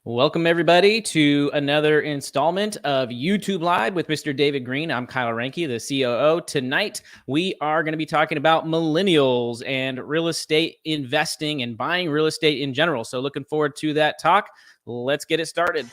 Welcome, everybody, to another installment of YouTube Live with Mr. David Green. I'm Kyle Ranke, the COO. Tonight, we are going to be talking about millennials and real estate investing and buying real estate in general. So looking forward to that talk. Let's get it started.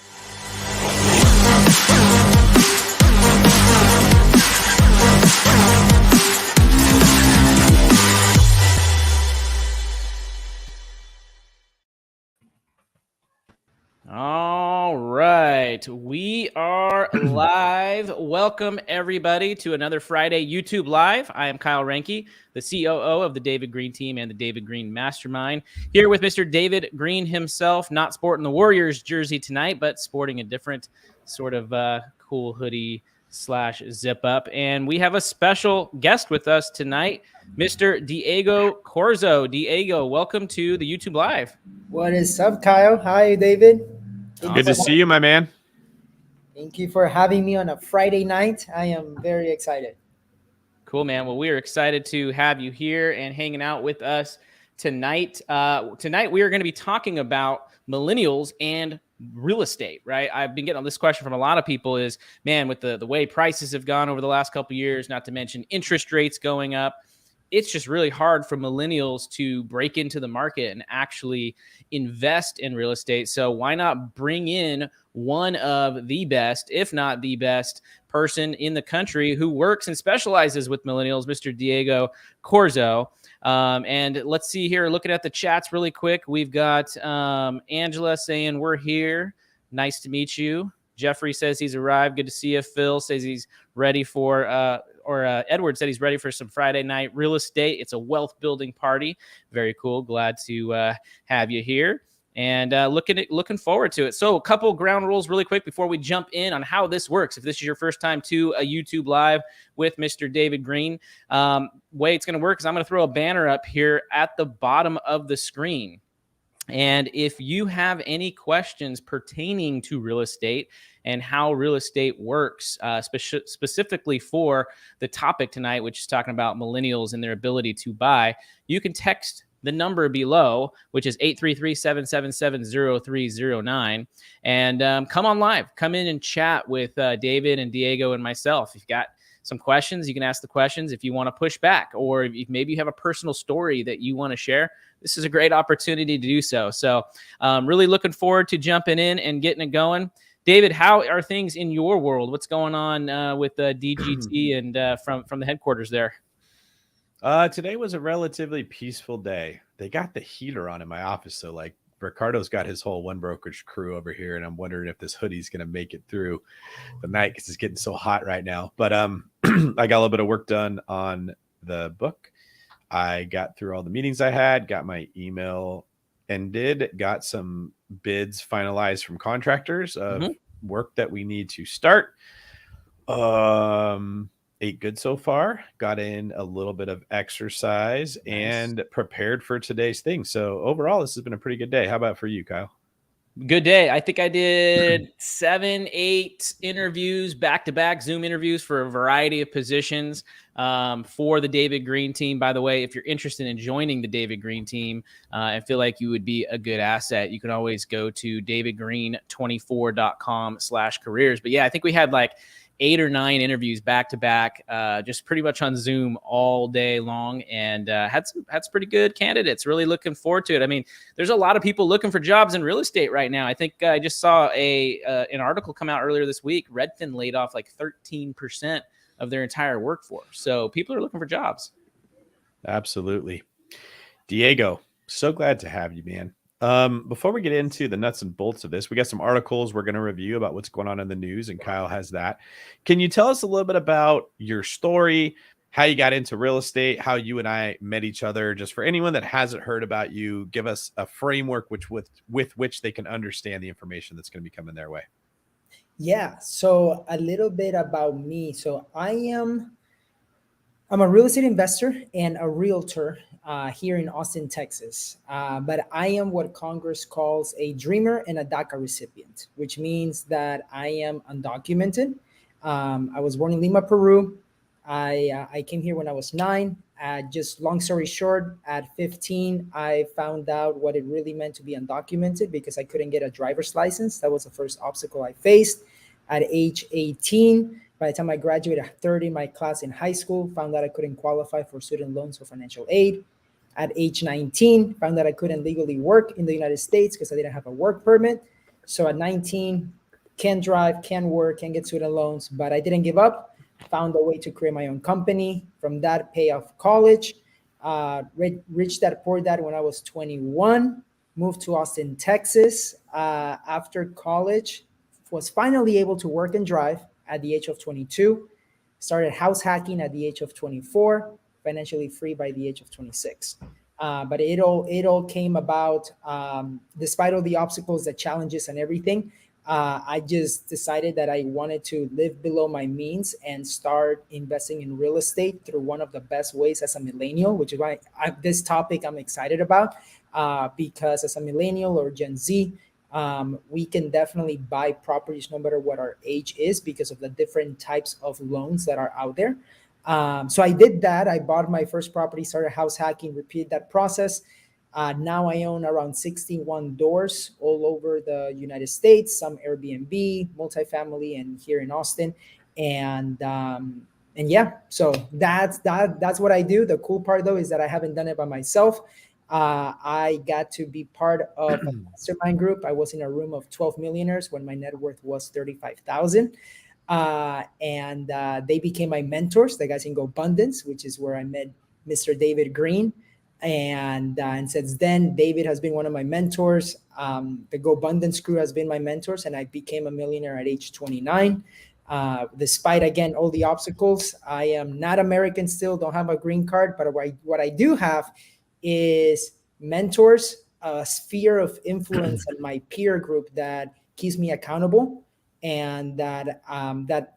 All right, we are live. Welcome, everybody, to another Friday YouTube Live. I am Kyle Ranke, the COO of the David Green team and the David Green Mastermind, here with Mr. David Green himself, not sporting the Warriors jersey tonight, but sporting a different sort of cool hoodie / zip up. And we have a special guest with us tonight, Mr. Diego Corzo. Diego, welcome to the YouTube Live. What is up, Kyle? Hi, David. Good to see you, my man. Thank you for having me on a Friday night. I am very excited. Cool, man. Well, we are excited to have you here and hanging out with us tonight. Tonight, we are going to be talking about millennials and real estate, right? I've been getting this question from a lot of people is, man, with the way prices have gone over the last couple of years, not to mention interest rates going up, it's just really hard for millennials to break into the market and actually invest in real estate. So why not bring in one of the best, if not the best person in the country who works and specializes with millennials, Mr. Diego Corzo. And let's see here, looking at the chats really quick. We've got Angela saying, we're here. Nice to meet you. Jeffrey says he's arrived. Good to see you. Phil says he's ready for Edward said he's ready for some Friday night real estate. It's a wealth building party. Very cool. Glad to have you here and looking forward to it. So a couple ground rules really quick before we jump in on how this works. If this is your first time to a YouTube Live with Mr. David Green, way it's going to work is I'm going to throw a banner up here at the bottom of the screen. And if you have any questions pertaining to real estate and how real estate works, specifically for the topic tonight, which is talking about millennials and their ability to buy, you can text the number below, which is 833-777-0309, and come on live. Come in and chat with David and Diego and myself. If you've got some questions, you can ask the questions. If you want to push back, or if maybe you have a personal story that you want to share, this is a great opportunity to do so. So really looking forward to jumping in and getting it going. David, how are things in your world? What's going on with DGT and from the headquarters there? Today was a relatively peaceful day. They got the heater on in my office. So like Ricardo's got his whole one brokerage crew over here. And I'm wondering if this hoodie's going to make it through the night because it's getting so hot right now. But I got a little bit of work done on the book. I got through all the meetings I had, got my email ended, got some bids finalized from contractors of work that we need to start. Ate good so far, got in a little bit of exercise and prepared for today's thing. So overall, this has been a pretty good day. How about for you, Kyle? Good day. I think I did 7-8 interviews, back-to-back Zoom interviews for a variety of positions for the David Green team. By the way, if you're interested in joining the David Green team and feel like you would be a good asset, you can always go to davidgreen24.com/careers. But yeah, I think we had like 8 or 9 interviews back to back, just pretty much on Zoom all day long, and had some pretty good candidates. Really looking forward to it. I mean, there's a lot of people looking for jobs in real estate right now. I think I just saw an article come out earlier this week. Redfin laid off like 13% of their entire workforce. So people are looking for jobs. Absolutely. Diego, so glad to have you, man. Before we get into the nuts and bolts of this, we got some articles we're going to review about what's going on in the news, and Kyle has that. Can you tell us a little bit about your story, how you got into real estate, how you and I met each other? Just for anyone that hasn't heard about you, give us a framework with which they can understand the information that's going to be coming their way. Yeah, so a little bit about me. So I'm a real estate investor and a realtor here in Austin, Texas. But I am what Congress calls a dreamer and a DACA recipient, which means that I am undocumented. I was born in Lima, Peru. I came here when I was 9. Just long story short, at 15, I found out what it really meant to be undocumented because I couldn't get a driver's license. That was the first obstacle I faced. At age 18, by the time I graduated, 30 in my class in high school, found out I couldn't qualify for student loans or financial aid. At age 19, found out I couldn't legally work in the United States because I didn't have a work permit. So at 19, can drive, can work, can get student loans, but I didn't give up. Found a way to create my own company. From that, pay off college. Rich Dad Poor Dad when I was 21. Moved to Austin, Texas after college. Was finally able to work and drive at the age of 22. Started house hacking at the age of 24. Financially free by the age of 26. But it all came about despite all the obstacles, the challenges, and everything. I just decided that I wanted to live below my means and start investing in real estate through one of the best ways as a millennial, which is why this topic I'm excited about because as a millennial or Gen Z, we can definitely buy properties no matter what our age is because of the different types of loans that are out there. So I did that. I bought my first property, started house hacking, repeated that process. Now I own around 61 doors all over the United States, some Airbnb, multifamily, and here in Austin. And yeah, so that's what I do. The cool part though is that I haven't done it by myself. I got to be part of a mastermind group. I was in a room of 12 millionaires when my net worth was 35,000. And they became my mentors, the guys in Go Abundance, which is where I met Mr. David Green. And since then, David has been one of my mentors. The Go Abundance crew has been my mentors, and I became a millionaire at age 29. Despite, again, all the obstacles, I am not American still, don't have a green card, but what I do have is mentors, a sphere of influence, and my peer group that keeps me accountable and that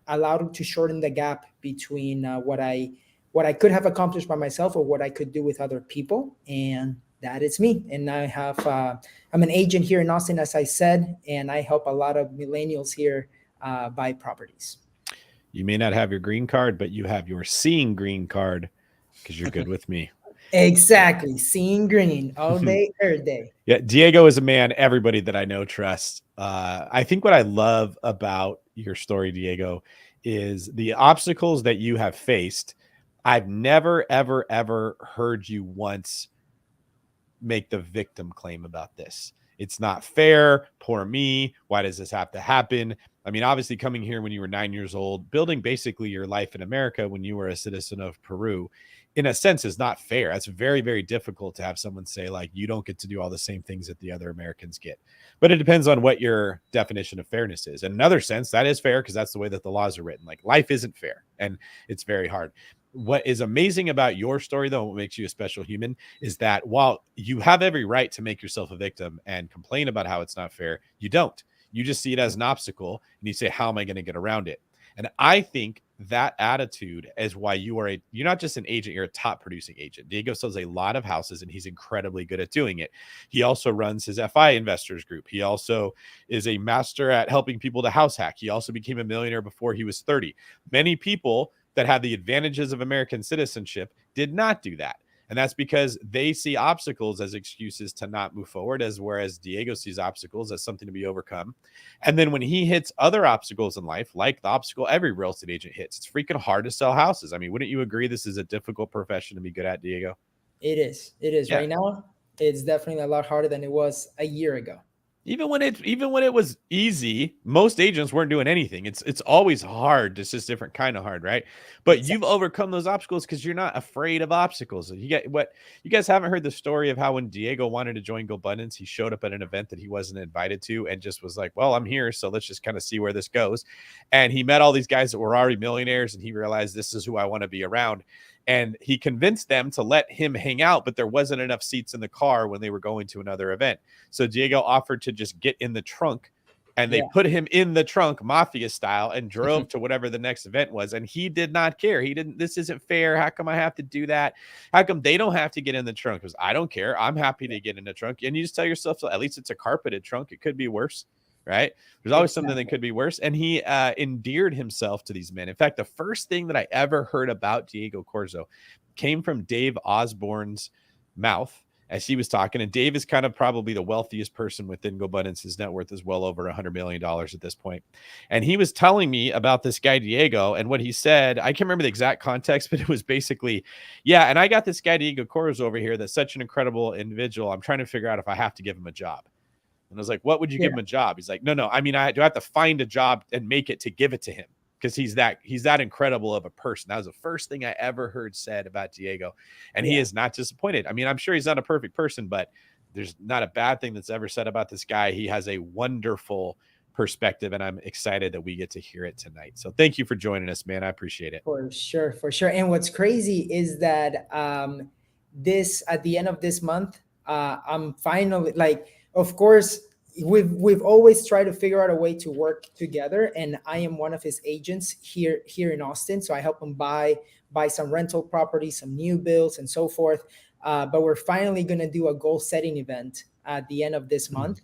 allowed to shorten the gap between what I could have accomplished by myself or what I could do with other people. And that is me. And I have, I'm an agent here in Austin, as I said, and I help a lot of millennials here buy properties. You may not have your green card, but you have your seeing green card because you're good with me. Exactly. Seeing green all day, every day. Yeah. Diego is a man everybody that I know trusts. I think what I love about your story, Diego, is the obstacles that you have faced. I've never, ever, ever heard you once make the victim claim about this. It's not fair. Poor me. Why does this have to happen? I mean, obviously coming here when you were 9 years old, building basically your life in America when you were a citizen of Peru, in a sense, is not fair. That's very, very difficult to have someone say, like, you don't get to do all the same things that the other Americans get. But it depends on what your definition of fairness is. In another sense, that is fair because that's the way that the laws are written. Like, life isn't fair and it's very hard. What is amazing about your story, though, what makes you a special human, is that while you have every right to make yourself a victim and complain about how it's not fair, you don't. You just see it as an obstacle and you say, how am I going to get around it? And I think that attitude is why you're not just an agent, you're a top producing agent. Diego sells a lot of houses and he's incredibly good at doing it. He also runs his FI investors group. He also is a master at helping people to house hack. He also became a millionaire before he was 30. Many people that have the advantages of American citizenship did not do that. And that's because they see obstacles as excuses to not move forward, whereas Diego sees obstacles as something to be overcome. And then when he hits other obstacles in life, like the obstacle every real estate agent hits, it's freaking hard to sell houses. I mean, wouldn't you agree this is a difficult profession to be good at, Diego? It is. Yeah. Right now, it's definitely a lot harder than it was a year ago. Even when it was easy, most agents weren't doing anything. It's always hard. It's just different kind of hard, right? But exactly. You've overcome those obstacles because you're not afraid of obstacles. You guys haven't heard the story of how when Diego wanted to join Go Abundance, he showed up at an event that he wasn't invited to and just was like, well, I'm here, so let's just kind of see where this goes. And he met all these guys that were already millionaires and he realized this is who I want to be around. And he convinced them to let him hang out, but there wasn't enough seats in the car when they were going to another event. So Diego offered to just get in the trunk and they put him in the trunk mafia style and drove to whatever the next event was. And he did not care. This isn't fair. How come I have to do that? How come they don't have to get in the trunk? Because I don't care. I'm happy to get in the trunk. And you just tell yourself, so at least it's a carpeted trunk. It could be worse. Right? There's always something that could be worse. And he endeared himself to these men. In fact, the first thing that I ever heard about Diego Corzo came from Dave Osborne's mouth as he was talking. And Dave is kind of probably the wealthiest person within GoBundance. His net worth is well over $100 million at this point. And he was telling me about this guy, Diego, and what he said. I can't remember the exact context, but it was basically, yeah, and I got this guy, Diego Corzo, over here that's such an incredible individual. I'm trying to figure out if I have to give him a job. And I was like, what would you give him a job? He's like, no. I mean, I have to find a job and make it to give it to him, because he's that incredible of a person. That was the first thing I ever heard said about Diego. And he is not disappointed. I mean, I'm sure he's not a perfect person, but there's not a bad thing that's ever said about this guy. He has a wonderful perspective, and I'm excited that we get to hear it tonight. So thank you for joining us, man. I appreciate it. For sure. And what's crazy is that at the end of this month, I'm finally, like, of course, we've always tried to figure out a way to work together, and I am one of his agents here in Austin. So I help him buy some rental properties, some new builds, and so forth. But we're finally going to do a goal setting event at the end of this month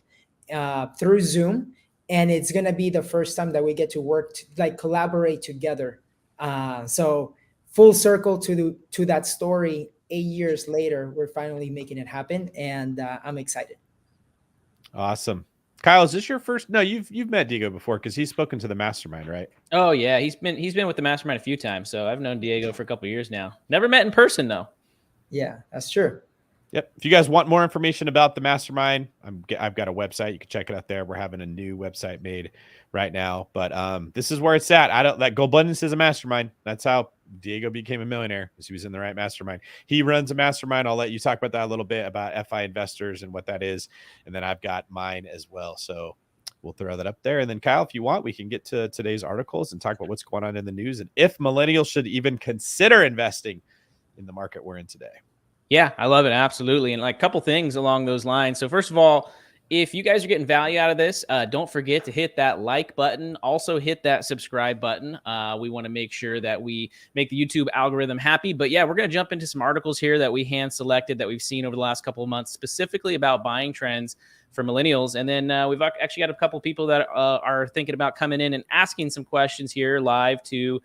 through Zoom, and it's going to be the first time that we get to work collaborate together. So full circle to that story. 8 years later, we're finally making it happen, and I'm excited. Awesome. Kyle, is this your first? No, you've met Diego before, because he's spoken to the mastermind, right? Oh yeah, he's been with the mastermind a few times. So I've known Diego for a couple of years now. Never met in person though. Yeah, that's true. Yep. If you guys want more information about the mastermind, I've got a website. You can check it out there. We're having a new website made right now, but this is where it's at. GoBundance is a mastermind. That's how Diego became a millionaire, because he was in the right mastermind. He runs a mastermind. I'll let you talk about that a little bit, about FI investors and what that is. And then I've got mine as well. So we'll throw that up there. And then Kyle, if you want, we can get to today's articles and talk about what's going on in the news and if millennials should even consider investing in the market we're in today. Yeah, I love it. Absolutely. And like a couple things along those lines. So first of all, if you guys are getting value out of this, don't forget to hit that like button. Also hit that subscribe button. We want to make sure that we make the YouTube algorithm happy. But yeah, we're going to jump into some articles here that we hand selected that we've seen over the last couple of months, specifically about buying trends for millennials. And then we've actually got a couple of people that are thinking about coming in and asking some questions here live to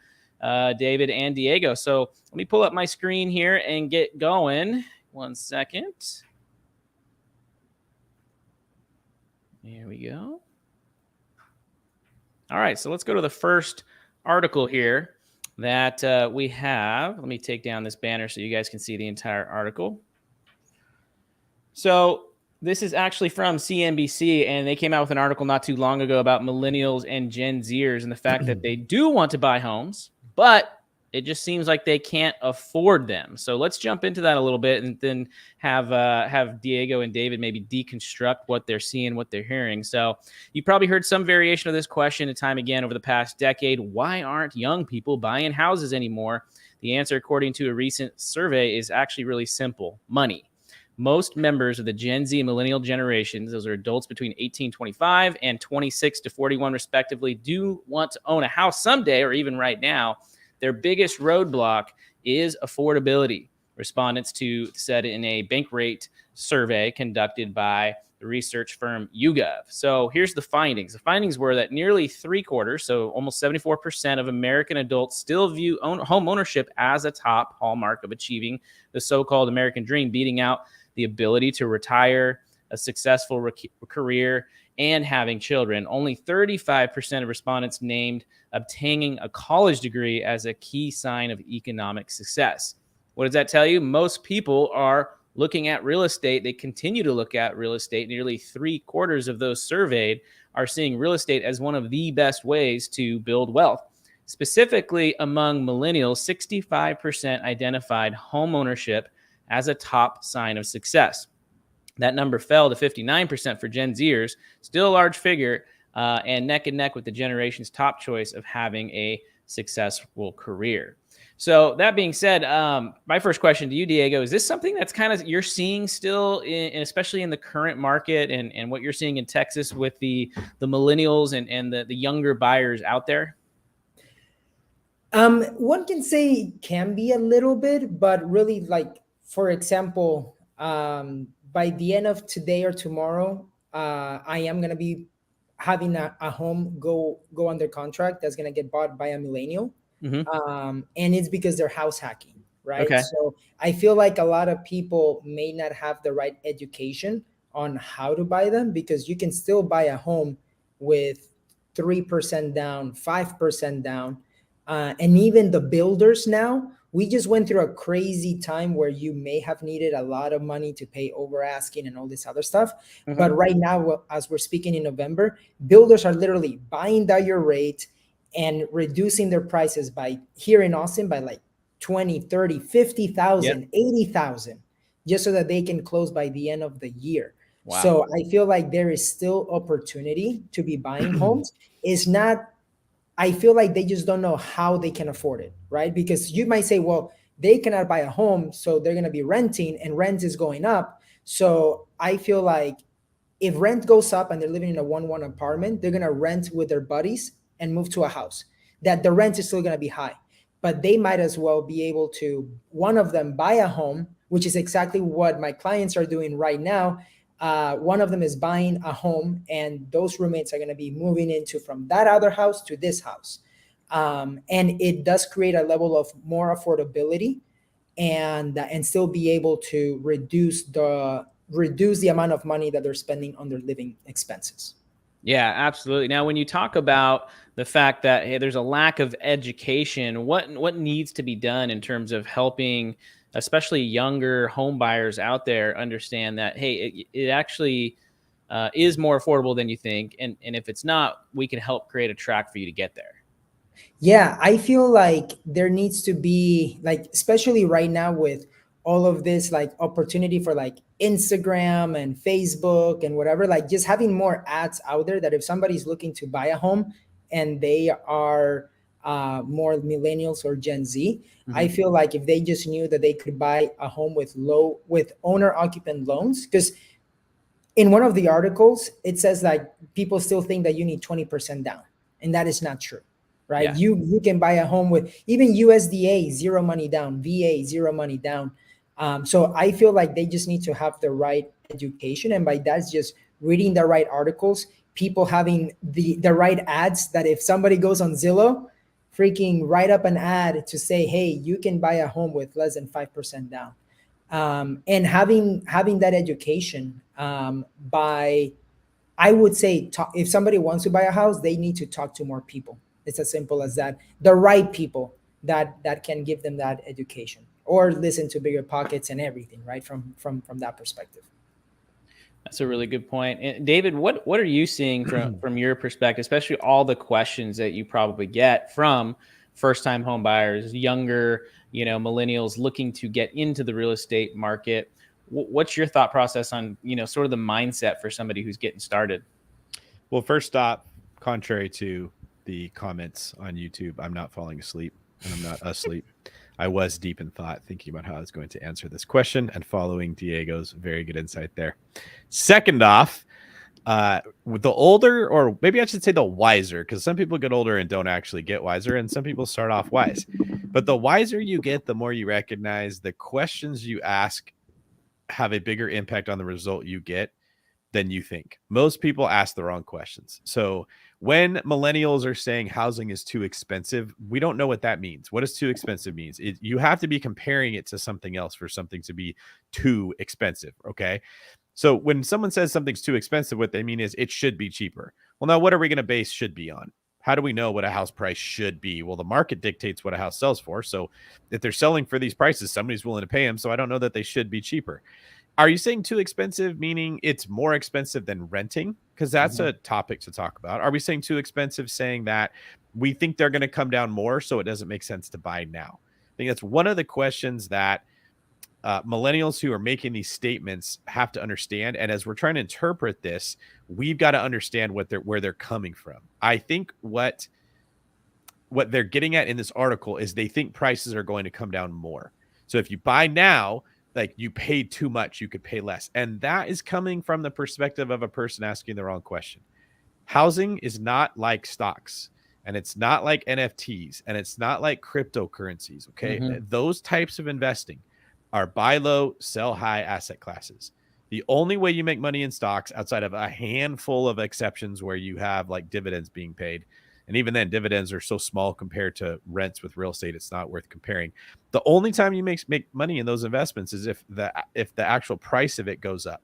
David and Diego. So let me pull up my screen here and get going. 1 second. Here we go. All right, so let's go to the first article here that we have. Let me take down this banner so you guys can see the entire article. So this is actually from CNBC, and they came out with an article not too long ago about millennials and Gen Zers and the fact that they do want to buy homes, but it just seems like they can't afford them. So let's jump into that a little bit and then have Diego and David maybe deconstruct what they're seeing, what they're hearing. So you probably heard some variation of this question time again over the past decade. Why aren't young people buying houses anymore? The answer, according to a recent survey, is actually really simple: money. Most members of the Gen Z and millennial generations, those are adults between 18-25 and 26-41 respectively, do want to own a house someday or even right now. Their biggest roadblock is affordability. Respondents said in a bank rate survey conducted by the research firm YouGov. So here's the findings. The findings were that nearly 3/4, so almost 74% of American adults still view home ownership as a top hallmark of achieving the so-called American dream, beating out the ability to retire, a successful career, and having children. Only 35% of respondents named obtaining a college degree as a key sign of economic success. What does that tell you? Most people are looking at real estate. They continue to look at real estate. Nearly 3/4 of those surveyed are seeing real estate as one of the best ways to build wealth. Specifically among millennials, 65% identified home ownership as a top sign of success. That number fell to 59% for Gen Zers, still a large figure, and neck and neck with the generation's top choice of having a successful career. So that being said, my first question to you, Diego, is this something that's kind of you're seeing still, especially in the current market and what you're seeing in Texas with the millennials and the younger buyers out there? One can say it can be a little bit, but really, like, for example, by the end of today or tomorrow, I am going to be having a home go under contract that's going to get bought by a millennial. Mm-hmm. And it's because they're house hacking, right? Okay. So I feel like a lot of people may not have the right education on how to buy them, because you can still buy a home with 3% down, 5% down. And even the builders now, we just went through a crazy time where you may have needed a lot of money to pay over asking and all this other stuff. Mhm. But right now, as we're speaking in November, builders are literally buying down your rate and reducing their prices by, here in Austin, by like 20, 30, Yep. 50,000, 80,000, just so that they can close by the end of the year. Wow. So I feel like there is still opportunity to be buying homes. It's not, I feel like they just don't know how they can afford it, right? Because you might say, well, they cannot buy a home, so they're going to be renting, and rent is going up. So I feel like if rent goes up and they're living in a 1-1 apartment, they're going to rent with their buddies and move to a house that the rent is still going to be high. But they might as well be able to, one of them, buy a home, which is exactly what my clients are doing right now. One of them is buying a home, and those roommates are going to be moving into from that other house to this house. And it does create a level of more affordability, and still be able to reduce the amount of money that they're spending on their living expenses. Yeah, absolutely. Now, when you talk about the fact that, hey, there's a lack of education, what needs to be done in terms of helping, especially younger home buyers out there, understand that, hey, it actually is more affordable than you think, and if it's not, we can help create a track for you to get there. Yeah, I feel like there needs to be, like, especially right now with all of this like opportunity for like Instagram and Facebook and whatever, like just having more ads out there, that if somebody's looking to buy a home and they are more millennials or Gen Z, I Mhm. feel like if they just knew that they could buy a home with owner occupant loans, because in one of the articles it says like people still think that you need 20% down, and that is not true, right? Yeah. You can buy a home with even USDA zero money down, VA zero money down. So I feel like they just need to have the right education, and by that's just reading the right articles, people having the right ads, that if somebody goes on Zillow, freaking write up an ad to say, hey, you can buy a home with less than 5% down. And having that education, by, I would say, if somebody wants to buy a house, they need to talk to more people. It's as simple as that. The right people that can give them that education, or listen to Bigger Pockets and everything, right? From that perspective. That's a really good point. And David, what are you seeing from your perspective, especially all the questions that you probably get from first time home buyers, younger, millennials looking to get into the real estate market? What's your thought process on, sort of the mindset for somebody who's getting started? Well, first off, contrary to the comments on YouTube, I'm not falling asleep and I'm not asleep. I was deep in thought thinking about how I was going to answer this question and following Diego's very good insight there. Second off, with the older, or maybe I should say the wiser, because some people get older and don't actually get wiser, and some people start off wise. But the wiser you get, the more you recognize the questions you ask have a bigger impact on the result you get than you think. Most people ask the wrong questions. So when millennials are saying housing is too expensive, we don't know what that means. What does too expensive means? You have to be comparing it to something else for something to be too expensive. Okay. So when someone says something's too expensive, what they mean is it should be cheaper. Well, now what are we going to base should be on? How do we know what a house price should be? Well, the market dictates what a house sells for. So if they're selling for these prices, somebody's willing to pay them. So I don't know that they should be cheaper. Are you saying too expensive, meaning it's more expensive than renting? Because that's a topic to talk about. Are we saying too expensive, saying that we think they're going to come down more, so it doesn't make sense to buy now? I think that's one of the questions that millennials who are making these statements have to understand. And as we're trying to interpret this, we've got to understand where they're coming from. I think what they're getting at in this article is they think prices are going to come down more. So if you buy now, like you paid too much, you could pay less. And that is coming from the perspective of a person asking the wrong question. Housing is not like stocks, and it's not like NFTs, and it's not like cryptocurrencies. Okay. Mm-hmm. Those types of investing are buy low, sell high asset classes. The only way you make money in stocks, outside of a handful of exceptions where you have like dividends being paid, And even then, dividends are so small compared to rents with real estate, it's not worth comparing. The only time you make money in those investments is if the actual price of it goes up.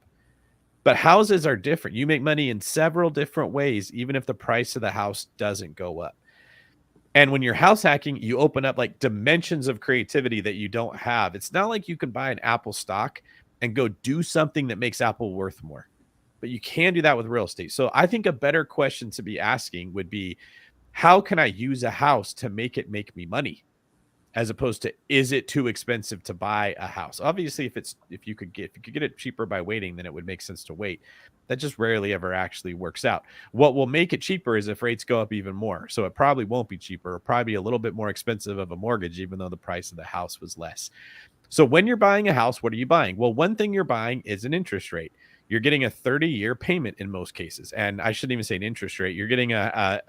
But houses are different. You make money in several different ways, even if the price of the house doesn't go up. And when you're house hacking, you open up like dimensions of creativity that you don't have. It's not like you can buy an Apple stock and go do something that makes Apple worth more, but you can do that with real estate. So I think a better question to be asking would be, how can I use a house to make it make me money? As opposed to, is it too expensive to buy a house? Obviously, if you could get it cheaper by waiting, then it would make sense to wait. That just rarely ever actually works out. What will make it cheaper is if rates go up even more. So it probably won't be cheaper. It'll probably be a little bit more expensive of a mortgage, even though the price of the house was less. So when you're buying a house, what are you buying? Well, one thing you're buying is an interest rate. You're getting a 30-year payment in most cases. And I shouldn't even say an interest rate. You're getting a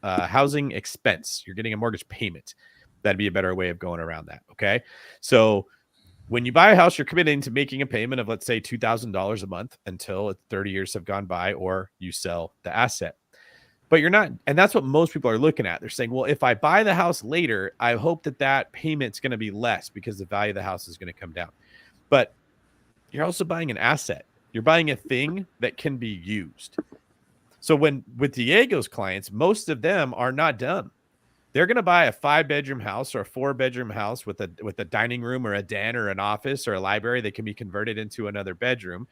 housing expense. You're getting a mortgage payment. That'd be a better way of going around that. Okay. So when you buy a house, you're committing to making a payment of, let's say, $2,000 a month until 30 years have gone by, or you sell the asset. But you're not, and that's what most people are looking at. They're saying, well, if I buy the house later, I hope that payment's going to be less because the value of the house is going to come down. But you're also buying an asset. You're buying a thing that can be used. So with Diego's clients, most of them are not dumb. They're going to buy a 5-bedroom house or a 4-bedroom house with a dining room or a den or an office or a library that can be converted into another bedroom.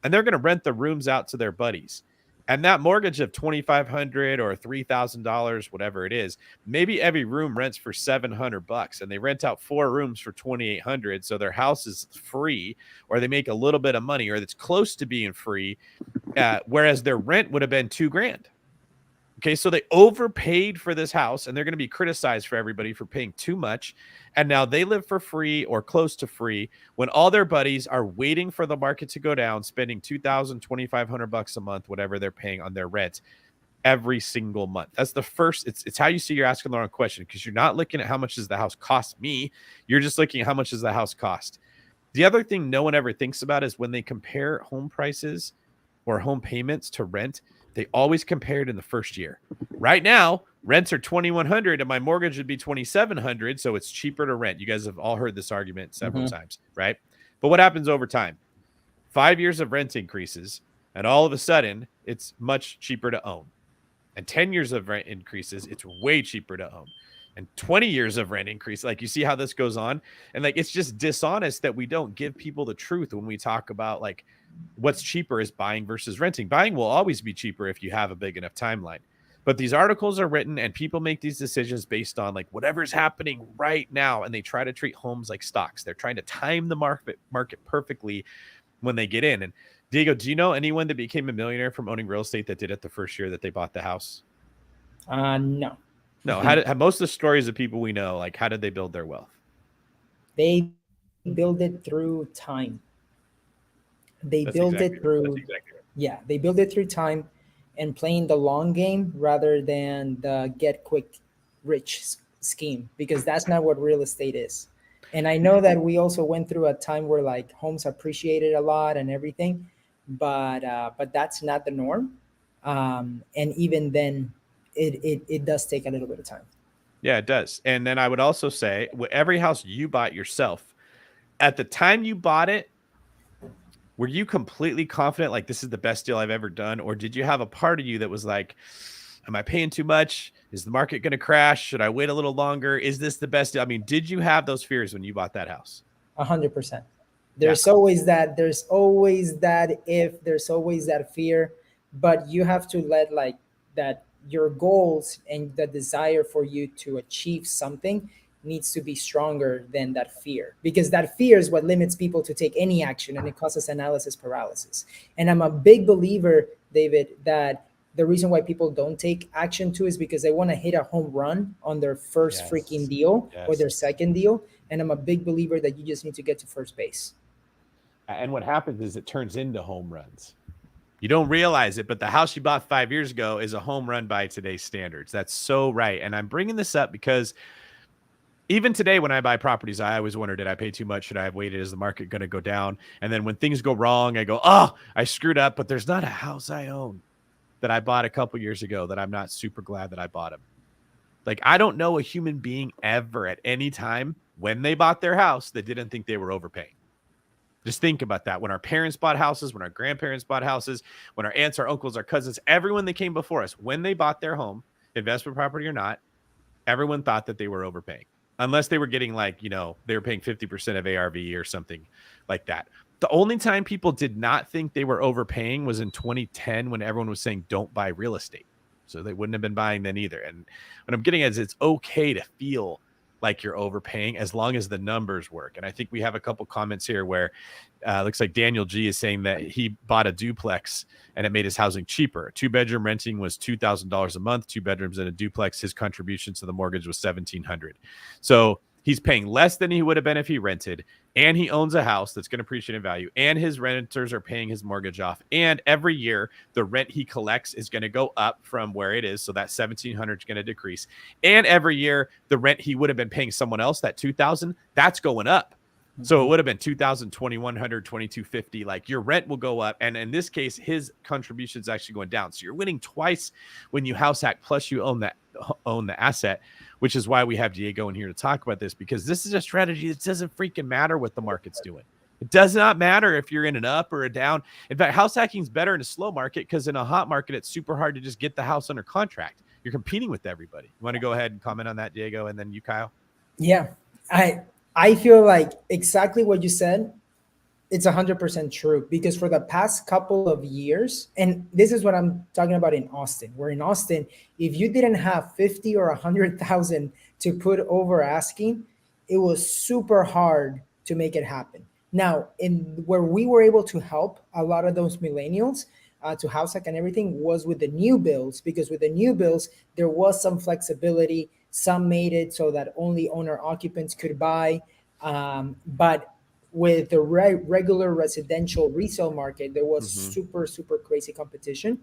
And they're going to rent the rooms out to their buddies. And that mortgage of $2,500 or $3,000, whatever it is, maybe every room rents for $700 and they rent out 4 rooms for $2,800. So their house is free, or they make a little bit of money, or it's close to being free. Whereas their rent would have been $2,000. Okay, so they overpaid for this house, and they're going to be criticized for everybody for paying too much. And now they live for free or close to free when all their buddies are waiting for the market to go down, spending $2,000, $2,500 a month, whatever they're paying on their rent every single month. That's the first. It's how you see you're asking the wrong question, because you're not looking at how much does the house cost me. You're just looking at how much does the house cost. The other thing no one ever thinks about is when they compare home prices or home payments to rent, they always compare it in the first year. Right now, rents are $2,100 and my mortgage would be $2,700, so it's cheaper to rent. You guys have all heard this argument several times, right? But what happens over time? 5 years of rent increases, and all of a sudden, it's much cheaper to own. And 10 years of rent increases, it's way cheaper to own. And 20 years of rent increase, like, you see how this goes on? And like, it's just dishonest that we don't give people the truth when we talk about like what's cheaper is buying versus renting. Buying will always be cheaper if you have a big enough timeline. But these articles are written and people make these decisions based on like whatever's happening right now. And they try to treat homes like stocks. They're trying to time the market perfectly when they get in. And Diego, do you know anyone that became a millionaire from owning real estate that did it the first year that they bought the house? No. No. How most of the stories of people we know, like, how did they build their wealth? They build it through time. They build it through time and playing the long game rather than the get quick rich scheme, because that's not what real estate is. And I know that we also went through a time where like homes appreciated a lot and everything, but that's not the norm. And even then, it does take a little bit of time. Yeah, it does. And then I would also say, every house you bought yourself, at the time you bought it, were you completely confident, like, this is the best deal I've ever done? Or did you have a part of you that was like, am I paying too much? Is the market going to crash? Should I wait a little longer? Is this the best deal? I mean, did you have those fears when you bought that house? 100%. There's always that fear, but you have to let like that your goals and the desire for you to achieve something needs to be stronger than that fear, because that fear is what limits people to take any action, and it causes analysis paralysis. And I'm a big believer, David, that the reason why people don't take action too is because they want to hit a home run on their first freaking deal or their second deal. And I'm a big believer that you just need to get to first base. And what happens is it turns into home runs. You don't realize it, but the house you bought 5 years ago is a home run by today's standards. That's so right. And I'm bringing this up because even today, when I buy properties, I always wonder, did I pay too much? Should I have waited? Is the market going to go down? And then when things go wrong, I go, oh, I screwed up, but there's not a house I own. that I bought a couple years ago that I'm not super glad that I bought them. Like, I don't know a human being ever at any time when they bought their house that didn't think they were overpaying. Just think about that. When our parents bought houses, when our grandparents bought houses, when our aunts, our uncles, our cousins, everyone that came before us, when they bought their home, investment property or not, everyone thought that they were overpaying. Unless they were getting like, you know, they were paying 50% of ARV or something like that. The only time people did not think they were overpaying was in 2010 when everyone was saying don't buy real estate. So they wouldn't have been buying then either. And what I'm getting at is it's okay to feel like you're overpaying as long as the numbers work. And I think we have a couple comments here where looks like Daniel G is saying that he bought a duplex and it made his housing cheaper. 2-bedroom renting was $2,000 a month, 2 bedrooms in a duplex. His contribution to the mortgage was $1,700. So he's paying less than he would have been if he rented, and he owns a house that's going to appreciate in value, and his renters are paying his mortgage off. And every year, the rent he collects is going to go up from where it is. So that $1,700 is going to decrease. And every year, the rent he would have been paying someone else, that $2,000, that's going up. So it would have been $2,000, $2,100, $2,250. Like, your rent will go up. And in this case, his contribution is actually going down. So you're winning twice when you house hack, plus you own the asset, which is why we have Diego in here to talk about this, because this is a strategy that doesn't freaking matter what the market's doing. It does not matter if you're in an up or a down. In fact, house hacking is better in a slow market, because in a hot market, it's super hard to just get the house under contract. You're competing with everybody. You want to go ahead and comment on that, Diego, and then you, Kyle? Yeah, I feel like exactly what you said, it's 100% true, because for the past couple of years, and this is what I'm talking about in Austin, where in Austin, if you didn't have 50 or 100,000 to put over asking, it was super hard to make it happen. Now, in where we were able to help a lot of those millennials to house hack and everything was with the new builds, because with the new builds, there was some flexibility. Some made it so that only owner occupants could buy. But with the regular residential resale market, there was super, super crazy competition.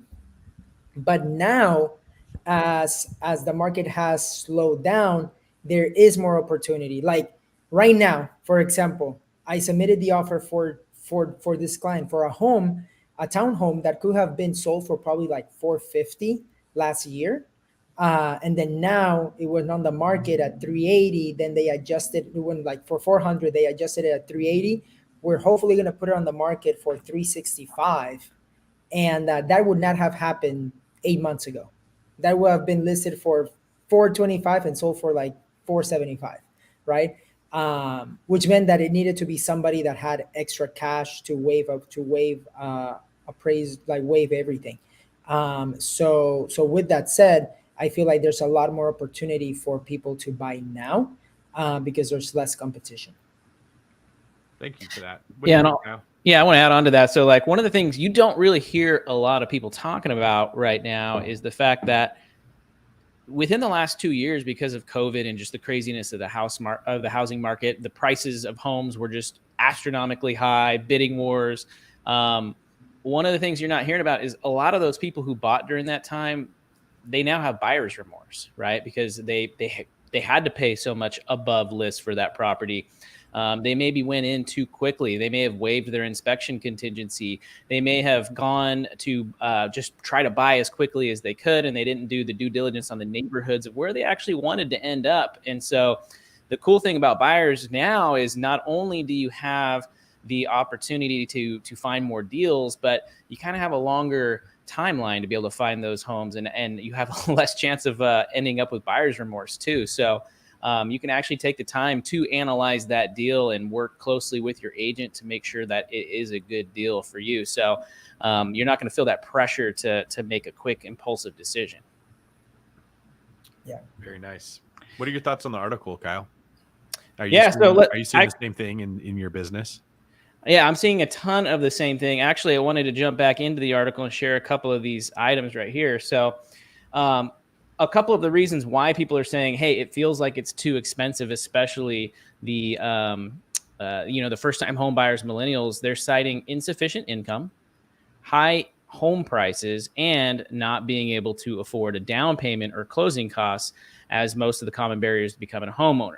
But now, as the market has slowed down, there is more opportunity. Like right now, for example, I submitted the offer for this client for a townhome that could have been sold for probably like $450 last year. And then now it went on the market at 380. Then they adjusted, it went like for 400, they adjusted it at 380. We're hopefully going to put it on the market for 365. And that would not have happened 8 months ago. That would have been listed for 425 and sold for like 475, right? Which meant that it needed to be somebody that had extra cash to waive appraise, like waive everything. So with that said, I feel like there's a lot more opportunity for people to buy now because there's less competition. Thank you for that. I want to add on to that. So like one of the things you don't really hear a lot of people talking about right now is the fact that within the last 2 years, because of COVID and just the craziness of the housing market, the prices of homes were just astronomically high, bidding wars. One of the things you're not hearing about is a lot of those people who bought during that time, they now have buyer's remorse, right? Because they had to pay so much above list for that property. They maybe went in too quickly. They may have waived their inspection contingency. They may have gone to just try to buy as quickly as they could, and they didn't do the due diligence on the neighborhoods of where they actually wanted to end up. And so the cool thing about buyers now is not only do you have the opportunity to find more deals, but you kind of have a longer timeline to be able to find those homes, and you have less chance of ending up with buyer's remorse too. So you can actually take the time to analyze that deal and work closely with your agent to make sure that it is a good deal for you. So you're not going to feel that pressure to make a quick, impulsive decision. Yeah. Very nice. What are your thoughts on the article, Kyle? Are you seeing the same thing in your business? Yeah, I'm seeing a ton of the same thing. Actually, I wanted to jump back into the article and share a couple of these items right here. So a couple of the reasons why people are saying, hey, it feels like it's too expensive, especially the first-time home buyers, millennials, they're citing insufficient income, high home prices, and not being able to afford a down payment or closing costs as most of the common barriers to becoming a homeowner.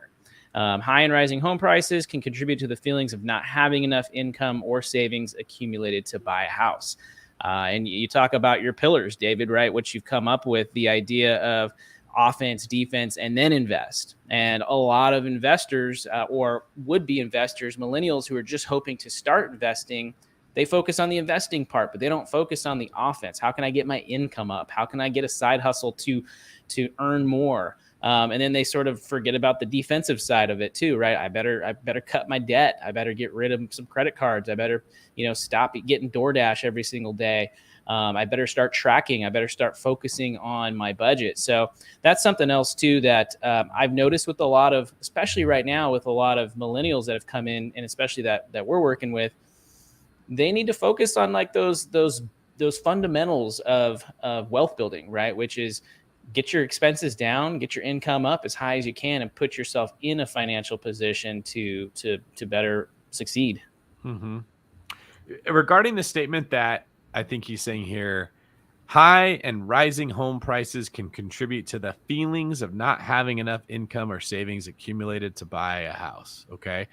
High and rising home prices can contribute to the feelings of not having enough income or savings accumulated to buy a house. And you talk about your pillars, David, right? What you've come up with, the idea of offense, defense, and then invest. And a lot of investors or would-be investors, millennials who are just hoping to start investing, they focus on the investing part, but they don't focus on the offense. How can I get my income up? How can I get a side hustle to earn more? And then they sort of forget about the defensive side of it too, right? I better cut my debt. I better get rid of some credit cards. I better, stop getting DoorDash every single day. I better start tracking. I better start focusing on my budget. So that's something else too that I've noticed with a lot of, especially right now with a lot of millennials that have come in, and especially that we're working with. They need to focus on like those fundamentals of wealth building, right? Which is get your expenses down, get your income up as high as you can, and put yourself in a financial position to better succeed. Mm-hmm. Regarding the statement that I think he's saying here, high and rising home prices can contribute to the feelings of not having enough income or savings accumulated to buy a house. Okay.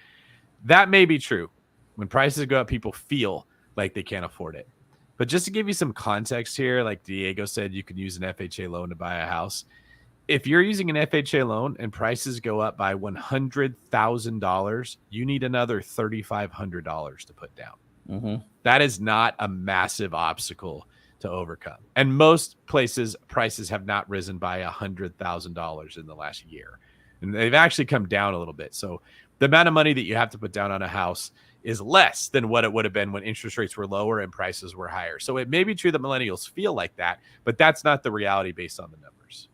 That may be true. When prices go up, people feel like they can't afford it. But just to give you some context here, like Diego said, you can use an FHA loan to buy a house. If you're using an FHA loan and prices go up by $100,000, you need another $3,500 to put down. Mm-hmm. That is not a massive obstacle to overcome. And most places, prices have not risen by $100,000 in the last year. And they've actually come down a little bit. So the amount of money that you have to put down on a house is less than what it would have been when interest rates were lower and prices were higher. So it may be true that millennials feel like that, but that's not the reality based on the numbers.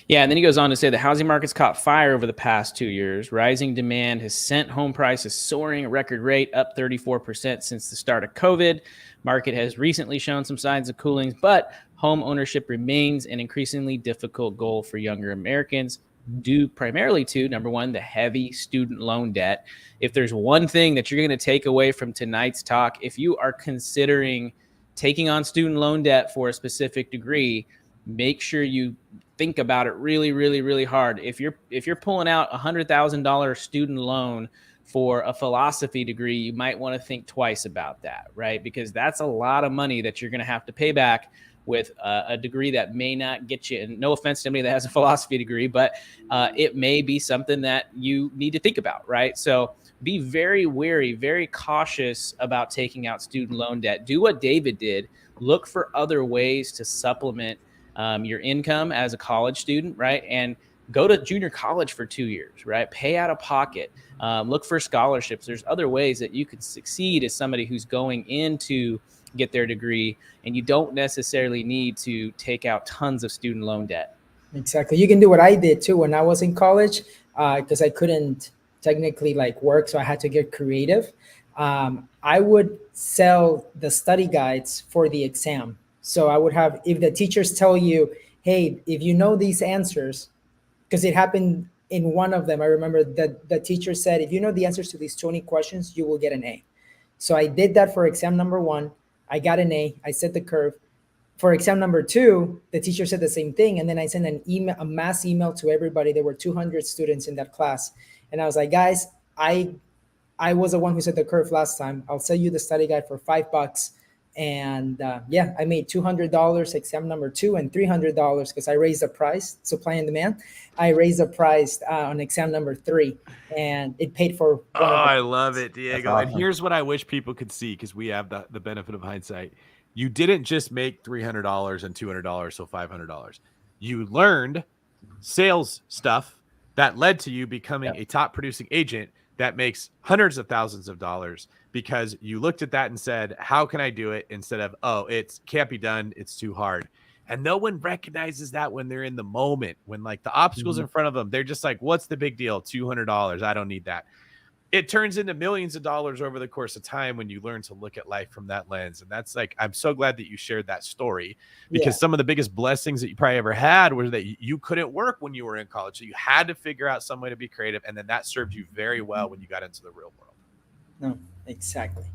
Yeah, and then he goes on to say the housing market's caught fire over the past 2 years. Rising demand has sent home prices soaring at a record rate, up 34% since the start of COVID. Market has recently shown some signs of cooling, but home ownership remains an increasingly difficult goal for younger Americans, due primarily to, number one, the heavy student loan debt. If there's one thing that you're going to take away from tonight's talk, if you are considering taking on student loan debt for a specific degree, make sure you think about it really, really, really hard. If you're pulling out $100,000 student loan for a philosophy degree, you might want to think twice about that, right? Because that's a lot of money that you're going to have to pay back with a degree that may not get you, and no offense to anybody that has a philosophy degree, but it may be something that you need to think about, right? So be very wary, very cautious about taking out student loan debt. Do what David did. Look for other ways to supplement your income as a college student, right? And go to junior college for 2 years, right? Pay out of pocket. Look for scholarships. There's other ways that you could succeed as somebody who's going into get their degree, and you don't necessarily need to take out tons of student loan debt. Exactly. You can do what I did too when I was in college, because I couldn't technically work, so I had to get creative. I would sell the study guides for the exam. So I would have, if the teachers tell you, hey, if you know these answers, because it happened in one of them, I remember that the teacher said, if you know the answers to these 20 questions, you will get an A. So I did that for exam number 1. I got an A. I set the curve. For exam number 2, the teacher said the same thing. And then I sent a mass email to everybody. There were 200 students in that class. And I was like, guys, I was the one who set the curve last time. I'll sell you the study guide for $5. And I made $200 exam number 2 and $300 because I raised the price, supply and demand. I raised the price on exam number 3, and it paid for. I love it, Diego. Awesome. And here's what I wish people could see, because we have the benefit of hindsight. You didn't just make $300 and $200, so $500. You learned sales stuff that led to you becoming a top producing agent that makes hundreds of thousands of dollars, because you looked at that and said, how can I do it? Instead of, oh, it can't be done, it's too hard. And no one recognizes that when they're in the moment, when the obstacles in front of them, they're just like, what's the big deal? $200. I don't need that. It turns into millions of dollars over the course of time when you learn to look at life from that lens. And that's I'm so glad that you shared that story, because some of the biggest blessings that you probably ever had was that you couldn't work when you were in college. So you had to figure out some way to be creative. And then that served you very well when you got into the real world. No, exactly.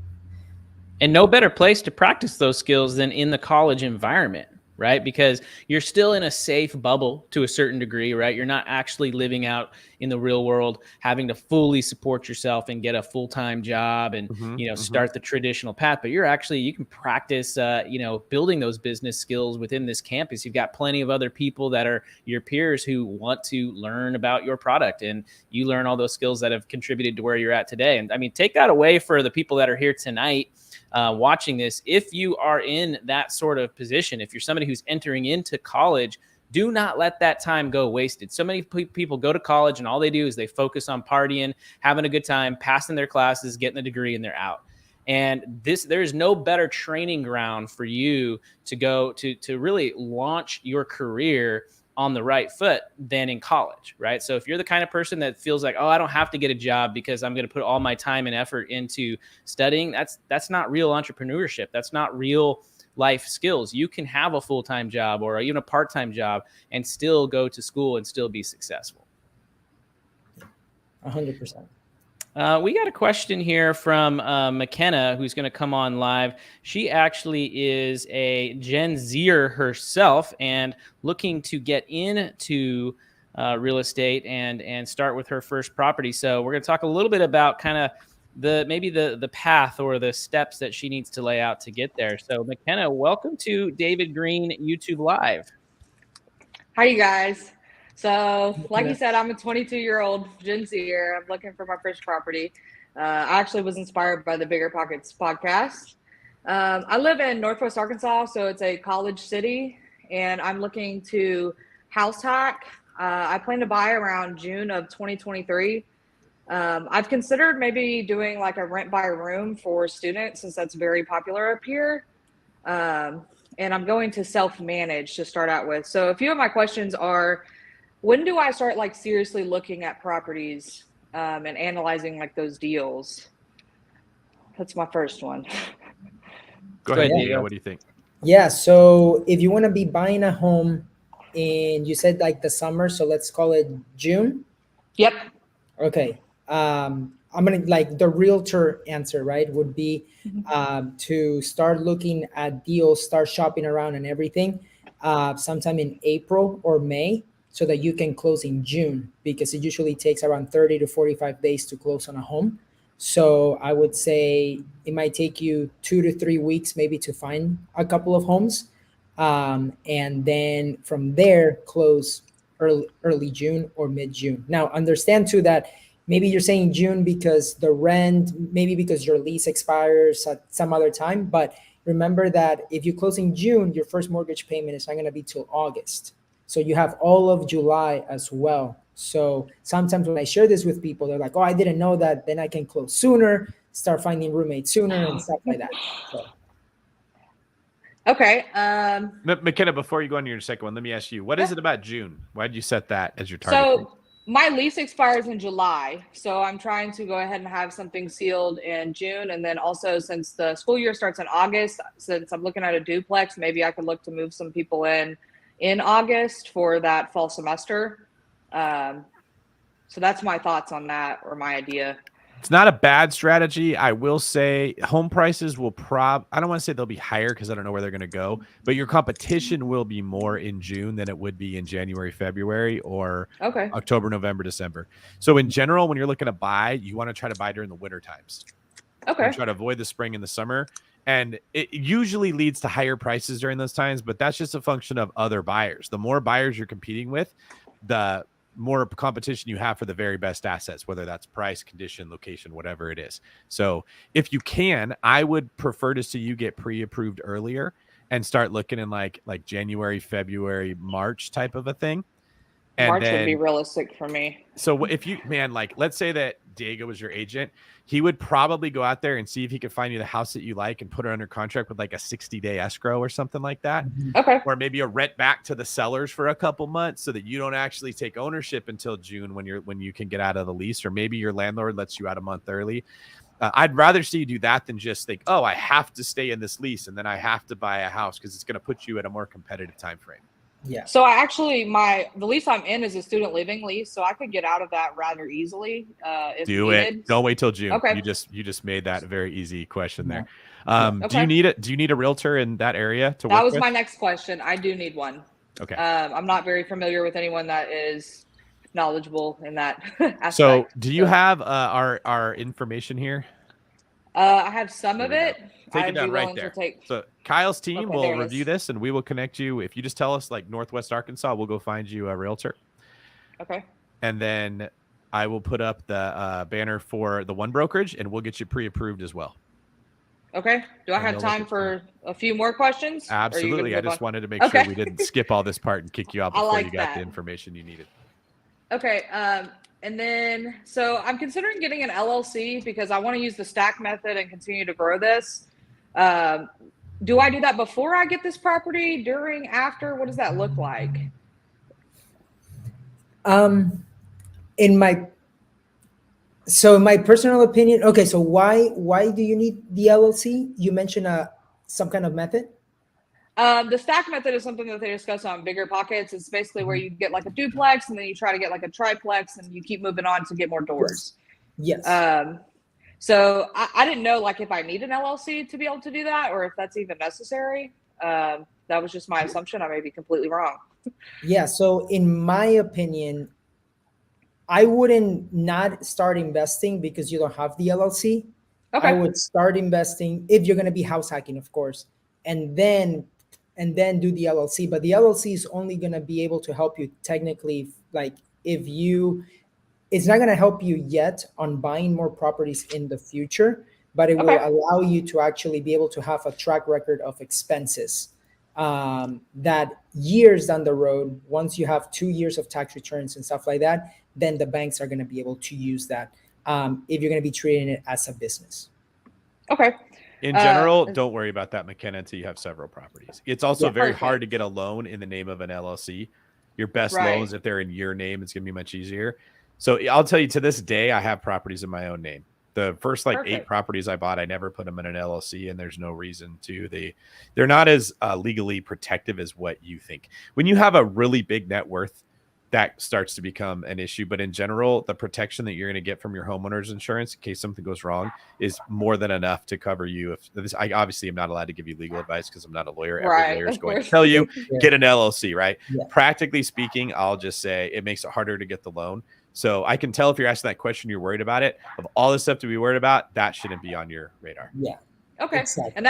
And no better place to practice those skills than in the college environment, right? Because you're still in a safe bubble to a certain degree, right? You're not actually living out in the real world, having to fully support yourself and get a full-time job and, start the traditional path. But you can practice, building those business skills within this campus. You've got plenty of other people that are your peers who want to learn about your product, and you learn all those skills that have contributed to where you're at today. And I mean, take that away for the people that are here tonight watching this. If you are in that sort of position, if you're somebody who's entering into college, do not let that time go wasted. So many people go to college and all they do is they focus on partying, having a good time, passing their classes, getting a degree, and they're out. And there's no better training ground for you to go to really launch your career on the right foot than in college, right? So if you're the kind of person that feels like, oh, I don't have to get a job because I'm going to put all my time and effort into studying, that's not real entrepreneurship. That's not real life skills. You can have a full-time job or even a part-time job and still go to school and still be successful. 100%. We got a question here from McKenna, who's going to come on live. She actually is a Gen Zer herself and looking to get into real estate and start with her first property. So we're going to talk a little bit about kind of the path or the steps that she needs to lay out to get there. So McKenna, welcome to David Green YouTube Live. Hi, you guys. So like you said, I'm a 22-year-old Gen Zer. I'm looking for my first property. I actually was inspired by the Bigger Pockets podcast. I live in Northwest Arkansas, so it's a college city, and I'm looking to house hack. I plan to buy around June of 2023. I've considered maybe doing like a rent by room for students since that's very popular up here. And I'm going to self-manage to start out with. So a few of my questions are, when do I start like seriously looking at properties and analyzing like those deals? That's my first one. Go ahead, Diego. What do you think? Yeah. So if you want to be buying a home and you said like the summer, so let's call it June. Yep. Okay. I'm going to like the realtor answer, right? Would be to start looking at deals, start shopping around and everything sometime in April or May, so that you can close in June, because it usually takes around 30 to 45 days to close on a home. So I would say it might take you 2 to 3 weeks maybe to find a couple of homes. And then from there, close early June or mid-June. Now, understand too that maybe you're saying June because the rent, maybe because your lease expires at some other time. But remember that if you close in June, your first mortgage payment is not going to be till August. So you have all of July as well. So sometimes when I share this with people, they're like, oh, I didn't know that. Then I can close sooner, start finding roommates sooner and stuff like that. So. Okay. McKenna, before you go on to your second one, let me ask you, what is it about June? Why did you set that as your target? So my lease expires in July. So I'm trying to go ahead and have something sealed in June. And then also, since the school year starts in August, since I'm looking at a duplex, maybe I could look to move some people in August for that fall semester. So that's my thoughts on that, or my idea. It's not a bad strategy. I will say home prices will I don't want to say they'll be higher because I don't know where they're going to go, but your competition will be more in June than it would be in January, February, or October, November, December. So in general, when you're looking to buy, you want to try to buy during the winter times. Okay. Try to avoid the spring and the summer. And it usually leads to higher prices during those times, but that's just a function of other buyers. The more buyers you're competing with, the more competition you have for the very best assets, whether that's price, condition, location, whatever it is. So if you can, I would prefer to see you get pre-approved earlier and start looking in like January, February, March type of a thing. And March would be realistic for me. So if you, man, like, let's say that Diego was your agent, he would probably go out there and see if he could find you the house that you like and put it under contract with like a 60-day escrow or something like that. Okay. Or maybe a rent back to the sellers for a couple months so that you don't actually take ownership until June when you can get out of the lease, or maybe your landlord lets you out a month early. I'd rather see you do that than just think, oh, I have to stay in this lease and then I have to buy a house, because it's going to put you at a more competitive time frame. Yeah. So I actually, the lease I'm in is a student living lease, so I could get out of that rather easily. If Do needed. it. Don't wait till June. Okay. You just made that a very easy question there. Okay. Do you need a realtor in that area to work That was with? my next question. I do need one. Okay. I'm not very familiar with anyone that is knowledgeable in that aspect. So do you have our information here? I have some Here of we go. it. Take I'd it down be right willing there. to take. So Kyle's team Okay, will there it review is. this, and we will connect you. If you just tell us like Northwest Arkansas, we'll go find you a realtor. Okay. And then I will put up the banner for the one brokerage, and we'll get you pre-approved as well. Okay. Do I And have you'll time look at for a few more questions? Or are you gonna Absolutely. I move just on? wanted to make Okay. sure we didn't skip all this part and kick you out I before like you got the that. information you needed. Okay. And then, so I'm considering getting an LLC because I want to use the stack method and continue to grow this. Do I do that before I get this property, during, after? What does that look like? In my personal opinion, okay, so why do you need the LLC? You mentioned some kind of method. The stack method is something that they discuss on Bigger Pockets. It's basically where you get like a duplex and then you try to get like a triplex and you keep moving on to get more doors. Yes. So I didn't know like if I need an LLC to be able to do that or if that's even necessary. That was just my assumption. I may be completely wrong. Yeah. So in my opinion, I wouldn't not start investing because you don't have the LLC. Okay. I would start investing if you're going to be house hacking, of course, and then do the LLC. But the LLC is only going to be able to help you technically, like it's not going to help you yet on buying more properties in the future, but it will allow you to actually be able to have a track record of expenses that years down the road, once you have 2 years of tax returns and stuff like that, then the banks are going to be able to use that if you're going to be treating it as a business. Okay. In general, don't worry about that, McKenna, until you have several properties. It's also very Perfect. hard to get a loan in the name of an LLC. Your best loans, if they're in your name, it's going to be much easier. So I'll tell you, to this day, I have properties in my own name. The first 8 properties I bought, I never put them in an LLC, and there's no reason to. They're not as legally protective as what you think. When you have a really big net worth, that starts to become an issue. But in general, the protection that you're going to get from your homeowner's insurance in case something goes wrong is more than enough to cover you. I obviously am not allowed to give you legal advice because I'm not a lawyer. Every lawyer is going to tell you, get an LLC, right? Yeah. Practically speaking, I'll just say it makes it harder to get the loan. So I can tell if you're asking that question, you're worried about it. Of all the stuff to be worried about, that shouldn't be on your radar. Yeah. Okay. Exactly. And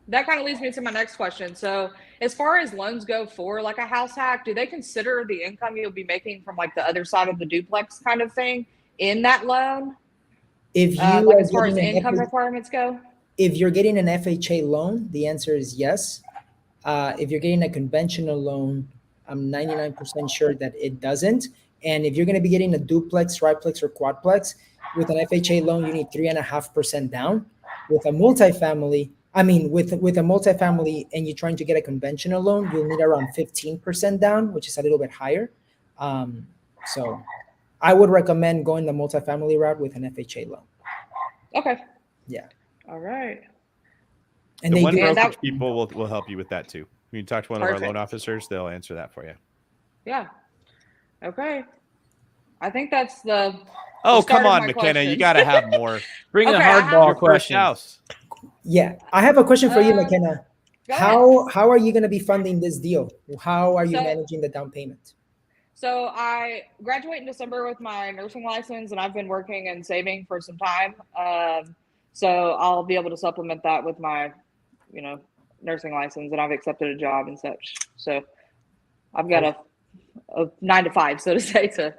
that kind of leads me to my next question. So as far as loans go for like a house hack, do they consider the income you'll be making from like the other side of the duplex kind of thing in that loan? If you like as far as income requirements go? If you're getting an FHA loan, the answer is yes. If you're getting a conventional loan, I'm 99% sure that it doesn't. And if you're going to be getting a duplex, triplex, or quadplex, with an FHA loan, you need 3.5% down. With a multifamily, with a multifamily and you're trying to get a conventional loan, you'll need around 15% down, which is a little bit higher. So I would recommend going the multifamily route with an FHA loan. Okay. Yeah. All right. And the one brokerage people will help you with that too. When you talk to one of our Perfect. loan officers, they'll answer that for you. Yeah. Okay. I think that's the come on, McKenna. questions. You got to have more. Bring the hardball questions. House. Yeah. I have a question for you, McKenna. Go How are you going to be funding this deal? How are you managing the down payment? So I graduate in December with my nursing license, and I've been working and saving for some time. So I'll be able to supplement that with my, nursing license, and I've accepted a job and such. So I've got a 9 to 5, so to say, to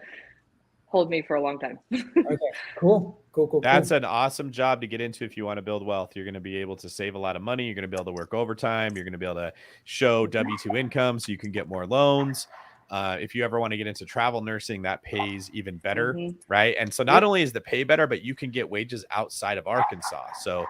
hold me for a long time. Okay, cool. That's an awesome job to get into if you want to build wealth. You're going to be able to save a lot of money. You're going to be able to work overtime. You're going to be able to show W-2 income so you can get more loans. If you ever want to get into travel nursing, that pays even better, right? And so not only is the pay better, but you can get wages outside of Arkansas. So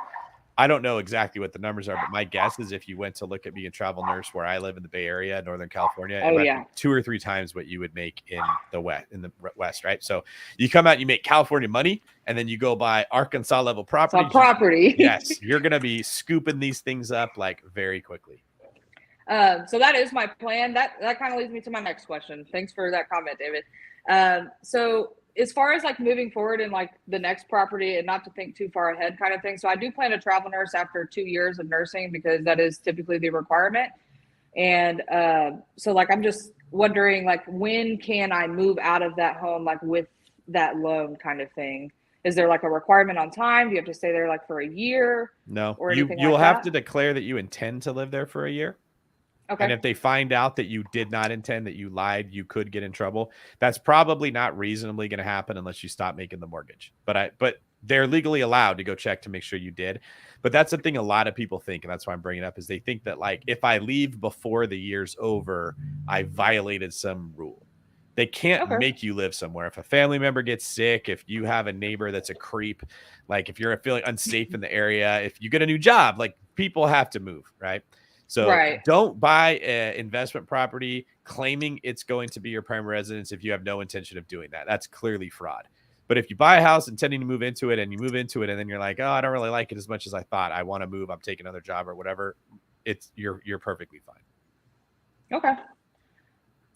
I don't know exactly what the numbers are, but my guess is if you went to look at being a travel nurse where I live in the Bay Area, Northern California, it might be 2 or 3 times what you would make in the West, right? So you come out and you make California money, and then you go buy Arkansas level property. Yes, you're going to be scooping these things up like very quickly. So that is my plan. That kind of leads me to my next question. Thanks for that comment, David. So as far as like moving forward in like the next property and not to think too far ahead kind of thing. So I do plan to travel nurse after 2 years of nursing because that is typically the requirement. And so like, I'm just wondering, like, when can I move out of that home, like with that loan kind of thing? Is there like a requirement on time? Do you have to stay there like for a year No, or anything you'll like have that? to declare that you intend to live there for a year. Okay. And if they find out that you did not intend, that you lied, you could get in trouble. That's probably not reasonably going to happen unless you stop making the mortgage. But they're legally allowed to go check to make sure you did. But that's the thing a lot of people think, and that's why I'm bringing it up, is they think that like if I leave before the year's over, I violated some rule. They can't Okay. make you live somewhere. If a family member gets sick, if you have a neighbor that's a creep, like if you're feeling unsafe in the area, if you get a new job, like people have to move, right? So Right. don't buy an investment property claiming it's going to be your primary residence if you have no intention of doing that. That's clearly fraud. But if you buy a house intending to move into it and you move into it and then you're like, oh, I don't really like it as much as I thought, I want to move, I'm taking another job or whatever, you're perfectly fine. Okay.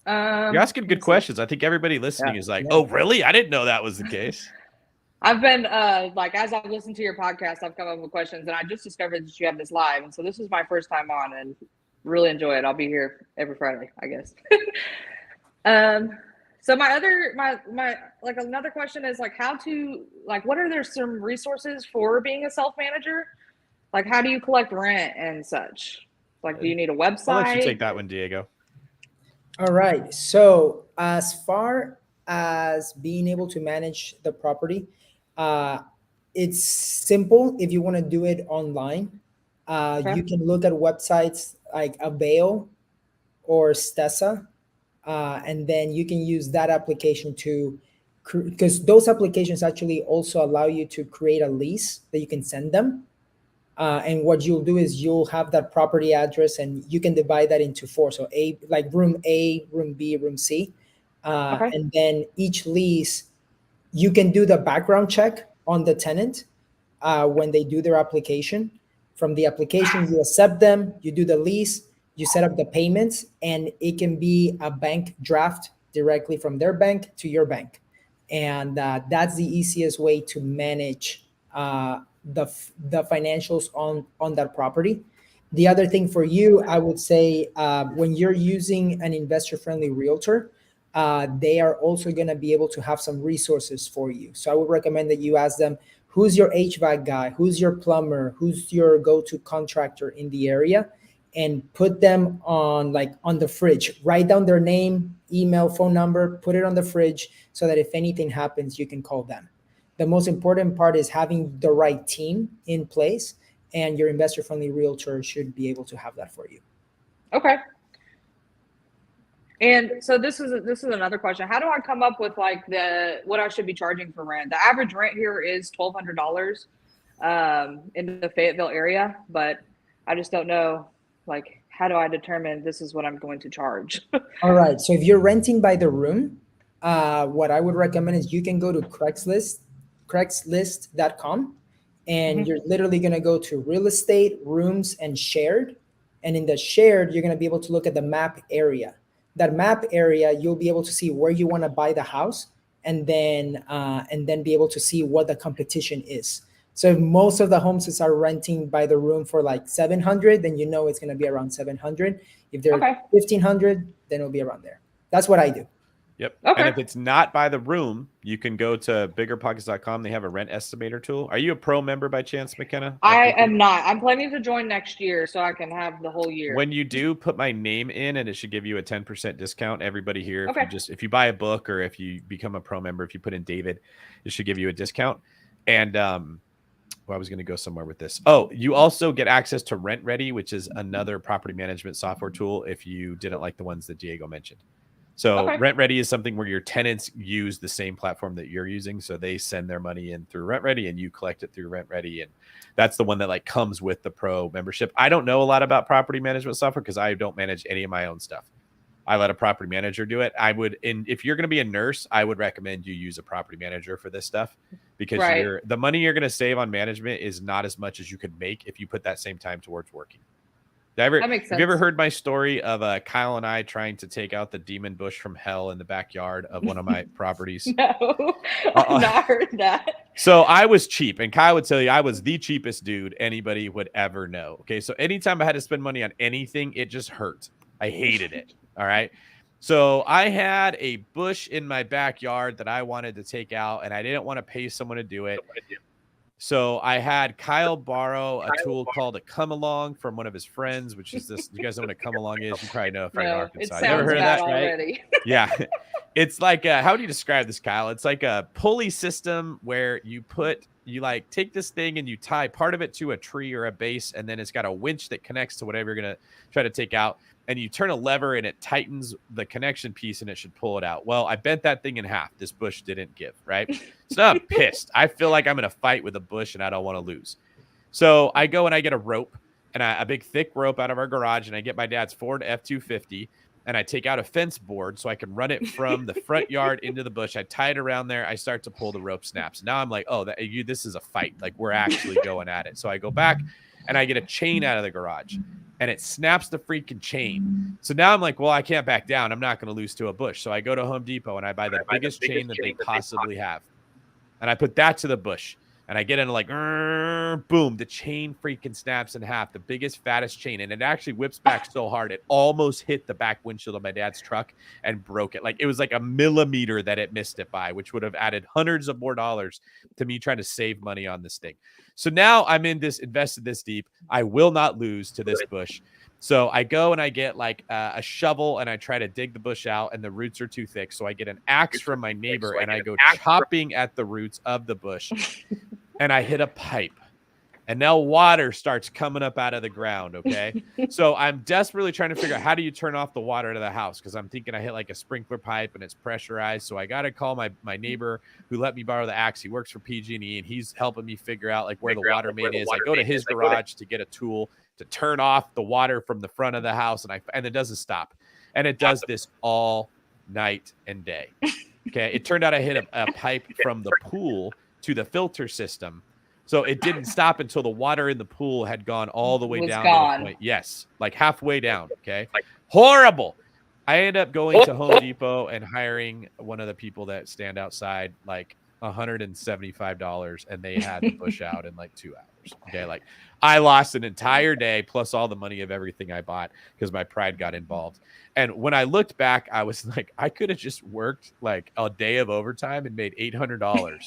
You're asking good questions. I think everybody listening is like, oh, really? I didn't know that was the case. I've been like, as I've listened to your podcast, I've come up with questions, and I just discovered that you have this live, and so this is my first time on, and really enjoy it. I'll be here every Friday, I guess. So my like another question is like, how to, like, what are there some resources for being a self-manager? Like, how do you collect rent and such? Like, do you need a website? I'll let you take that one, Diego. All right. So as far as being able to manage the property, it's simple if you want to do it online. Okay. You can look at websites like Avail or Stessa, and then you can use that application to, because those applications actually also allow you to create a lease that you can send them. And what you'll do is you'll have that property address and you can divide that into 4. So like room A, room B, room C. Okay. And then each lease, you can do the background check on the tenant when they do their application. From the application, you accept them, you do the lease, you set up the payments, and it can be a bank draft directly from their bank to your bank. And that's the easiest way to manage the financials on that property. The other thing for you, I would say, when you're using an investor-friendly realtor, they are also going to be able to have some resources for you. So I would recommend that you ask them, who's your HVAC guy, who's your plumber, who's your go-to contractor in the area, and put them on the fridge. Write down their name, email, phone number, put it on the fridge so that if anything happens, you can call them. The most important part is having the right team in place, and your investor-friendly realtor should be able to have that for you. Okay. And so this is another question. How do I come up with like what I should be charging for rent? The average rent here is $1,200 in the Fayetteville area, but I just don't know, like, how do I determine this is what I'm going to charge? All right. So if you're renting by the room, what I would recommend is you can go to Craigslist.com, and you're literally going to go to real estate, rooms, and shared. And in the shared, you're going to be able to look at the map area. That map area, you'll be able to see where you want to buy the house, and then be able to see what the competition is. So if most of the homes are renting by the room for like $700, then you know it's going to be around $700. If they're $1,500, then it'll be around there. That's what I do. Yep. Okay. And if it's not by the room, you can go to biggerpockets.com. They have a rent estimator tool. Are you a pro member by chance, McKenna? I am not. I'm planning to join next year so I can have the whole year. When you do, put my name in and it should give you a 10% discount. Everybody here, if you buy a book or if you become a pro member, if you put in David, it should give you a discount. And I was going to go somewhere with this. Oh, you also get access to Rent Ready, which is another property management software tool if you didn't like the ones that Diego mentioned. So Rent Ready is something where your tenants use the same platform that you're using. So they send their money in through Rent Ready and you collect it through Rent Ready. And that's the one that like comes with the pro membership. I don't know a lot about property management software because I don't manage any of my own stuff. I let a property manager do it. If you're going to be a nurse, I would recommend you use a property manager for this stuff because the money you're going to save on management is not as much as you could make if you put that same time towards working. That makes sense. Have you ever heard my story of Kyle and I trying to take out the demon bush from hell in the backyard of one of my properties? No, I've not heard that. So I was cheap, and Kyle would tell you I was the cheapest dude anybody would ever know. Okay, so anytime I had to spend money on anything, it just hurt. I hated it. All right. So I had a bush in my backyard that I wanted to take out, and I didn't want to pay someone to do it. So I had Kyle borrow a tool called a come along from one of his friends, which is this. You guys know what a come along is? You probably know if you're in No, it Arkansas. You never sounds heard of bad that? already. Yeah. It's like how do you describe this, Kyle? It's like a pulley system where you like take this thing and you tie part of it to a tree or a base, and then it's got a winch that connects to whatever you're gonna try to take out. And you turn a lever and it tightens the connection piece and it should pull it out. Well, I bent that thing in half. This bush didn't give, right? So now I'm pissed. I feel like I'm in a fight with a bush and I don't want to lose. So I go and I get a rope and a big thick rope out of our garage, and I get my dad's Ford F-250 and I take out a fence board so I can run it from the front yard into the bush. I tie it around there. I start to pull, the rope snaps. Now I'm like, oh, this is a fight. Like, we're actually going at it. So I go back and I get a chain out of the garage, and it snaps the freaking chain. So now I'm like, well, I can't back down. I'm not going to lose to a bush. So I go to Home Depot and I buy the biggest chain that they possibly have. And I put that to the bush. And I get into like, boom, the chain freaking snaps in half, the biggest, fattest chain. And it actually whips back so hard, it almost hit the back windshield of my dad's truck and broke it. Like, it was like a millimeter that it missed it by, which would have added hundreds of more dollars to me trying to save money on this thing. So now I'm invested this deep. I will not lose to this bush. So I go and I get like a shovel and I try to dig the bush out, and the roots are too thick. So I get an axe from my neighbor and I go chopping at the roots of the bush, and I hit a pipe, and now water starts coming up out of the ground. Okay. So I'm desperately trying to figure out, how do you turn off the water to the house? Cause I'm thinking I hit like a sprinkler pipe and it's pressurized. So I got to call my neighbor who let me borrow the axe. He works for PG&E and he's helping me figure out like where the water main is. I go to his garage to get a tool to turn off the water from the front of the house. And it doesn't stop. And it does this all night and day. Okay. It turned out I hit a pipe from the pool to the filter system. So it didn't stop until the water in the pool had gone all the way down to the point. Yes, like halfway down. Okay. Horrible. I ended up going to Home Depot and hiring one of the people that stand outside like $175, and they had the bush out in like 2 hours. Okay. Like, I lost an entire day plus all the money of everything I bought because my pride got involved. And when I looked back, I was like, I could have just worked like a day of overtime and made $800.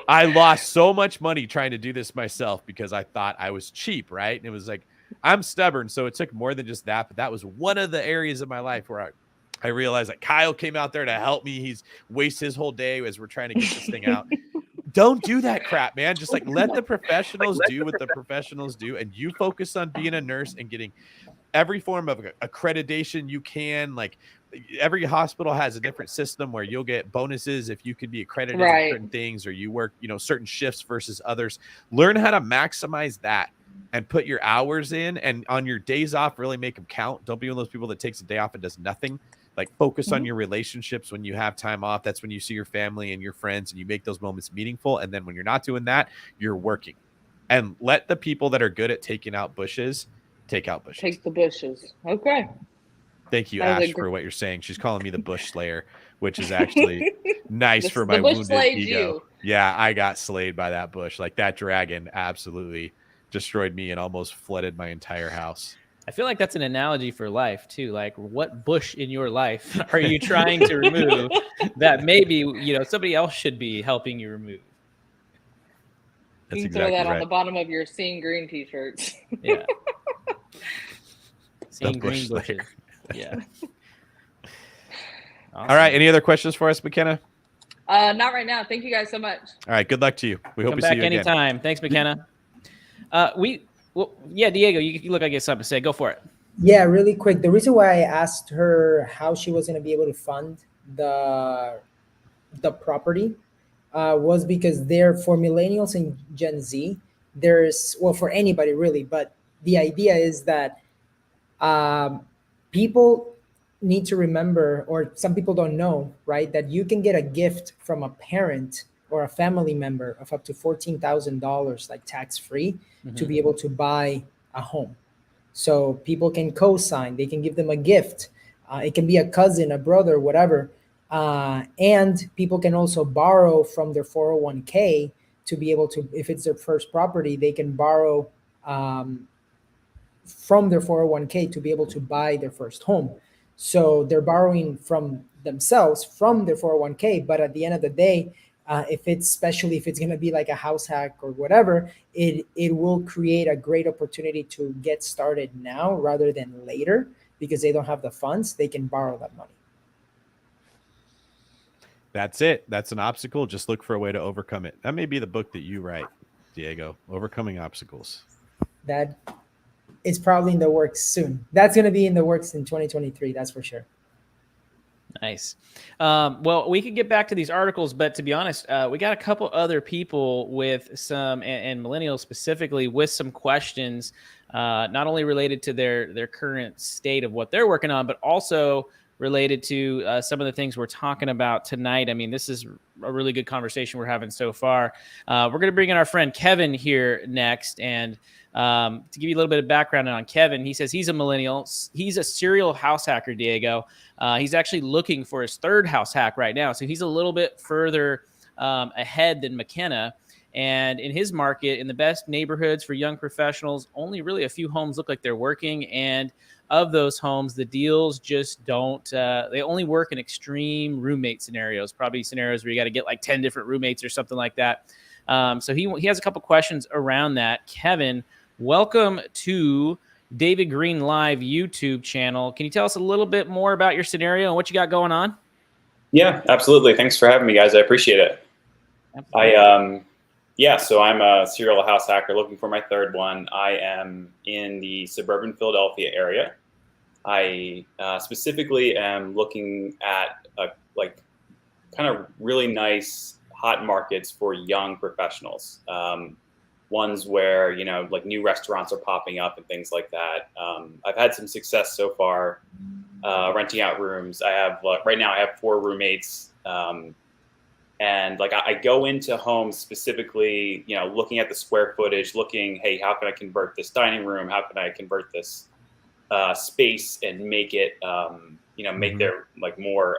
I lost so much money trying to do this myself because I thought I was cheap, right? And it was like, I'm stubborn, so it took more than just that. But that was one of the areas of my life where I realized that Kyle came out there to help me. He's wasted his whole day as we're trying to get this thing out. Don't do that crap, man. Just like let the professionals do what the professionals do, and you focus on being a nurse and getting every form of accreditation you can. Like, every hospital has a different system where you'll get bonuses if you can be accredited in certain things, or you work, certain shifts versus others. Learn how to maximize that and put your hours in, and on your days off, really make them count. Don't be one of those people that takes a day off and does nothing. Like, focus on your relationships when you have time off. That's when you see your family and your friends, and you make those moments meaningful. And then when you're not doing that, you're working. And let the people that are good at taking out bushes take out bushes. Take the bushes. Okay. Thank you, Ash, for what you're saying. She's calling me the bush slayer, which is actually nice for my wounded ego. Yeah, I got slayed by that bush. Like, that dragon absolutely destroyed me and almost flooded my entire house. I feel like that's an analogy for life too. Like, what bush in your life are you trying to remove that maybe, somebody else should be helping you remove? That's you can throw that on the bottom of your Seeing Green t-shirts. Yeah. Seeing green bushes. Yeah. Awesome. All right. Any other questions for us, McKenna? Not right now. Thank you guys so much. All right. Good luck to you. We hope we see you again. Anytime. Thanks, McKenna. Diego, you look like you have something to say. Go for it. Yeah, really quick. The reason why I asked her how she was going to be able to fund the property was because for millennials and Gen Z, for anybody really, but the idea is that people need to remember, or some people don't know, right, that you can get a gift from a parent or a family member of up to $14,000, like tax-free, to be able to buy a home. So people can co-sign, they can give them a gift. It can be a cousin, a brother, whatever. And people can also borrow from their 401k to be able to, if it's their first property, they can borrow from their 401k to be able to buy their first home. So they're borrowing from themselves from their 401k, but at the end of the day, especially if it's going to be like a house hack or whatever, it will create a great opportunity to get started now rather than later, because they don't have the funds. They can borrow that money. That's it. That's an obstacle. Just look for a way to overcome it. That may be the book that you write, Diego. Overcoming obstacles. That is probably in the works soon. That's going to be in the works in 2023. That's for sure. Nice. Well, we could get back to these articles, but to be honest, we got a couple other people with some, and millennials specifically, with some questions, not only related to their current state of what they're working on, but also related to some of the things we're talking about tonight. I mean, this is a really good conversation we're having so far. We're going to bring in our friend Kevin here next. And to give you a little bit of background on Kevin, he says he's a millennial. He's a serial house hacker, Diego. He's actually looking for his third house hack right now. So he's a little bit further ahead than McKenna. And in his market, in the best neighborhoods for young professionals, only really a few homes look like they're working. And of those homes, the deals just don't, they only work in extreme roommate scenarios, probably scenarios where you got to get like 10 different roommates or something like that. So he has a couple questions around that. Kevin, welcome to David Green Live YouTube channel. Can you tell us a little bit more about your scenario and what you got going on? Yeah, absolutely. Thanks for having me, guys. I appreciate it. Absolutely. So I'm a serial house hacker looking for my third one. I am in the suburban Philadelphia area. I specifically am looking at kind of really nice hot markets for young professionals. Ones where, you know, like new restaurants are popping up and things like that. I've had some success so far renting out rooms. I have right now I have 4 roommates. And like I go into homes specifically, you know, looking at the square footage, looking, hey, how can I convert this dining room? How can I convert this space and make it, make there like more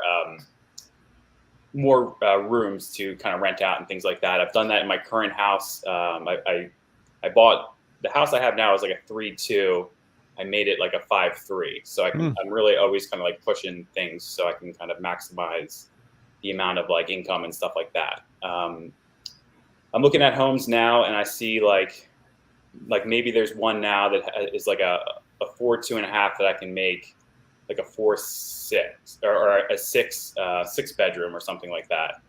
rooms to kind of rent out and things like that. I've done that in my current house. I bought the house I have now is like a 3-2. I made it like a 5-3. So I'm really always kind of like pushing things so I can kind of maximize the amount of like income and stuff like that. I'm looking at homes now and I see like maybe there's one now that is like a 4-2.5 that I can make like a 4-6 or a 6 bedroom or something like that.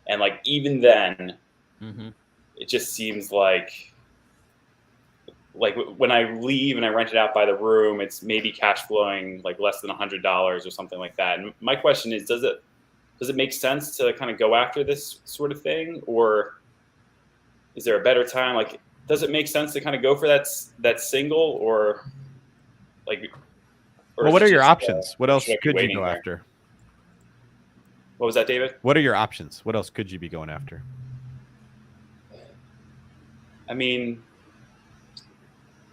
And like even then, it just seems like when I leave and I rent it out by the room, it's maybe cash flowing like less than $100 or something like that. And my question is, does it make sense to kind of go after this sort of thing, or is there a better time? Like, does it make sense to kind of go for that single, or like? Well, what are your options? What else could you go after? What was that, David? What are your options? What else could you be going after? I mean,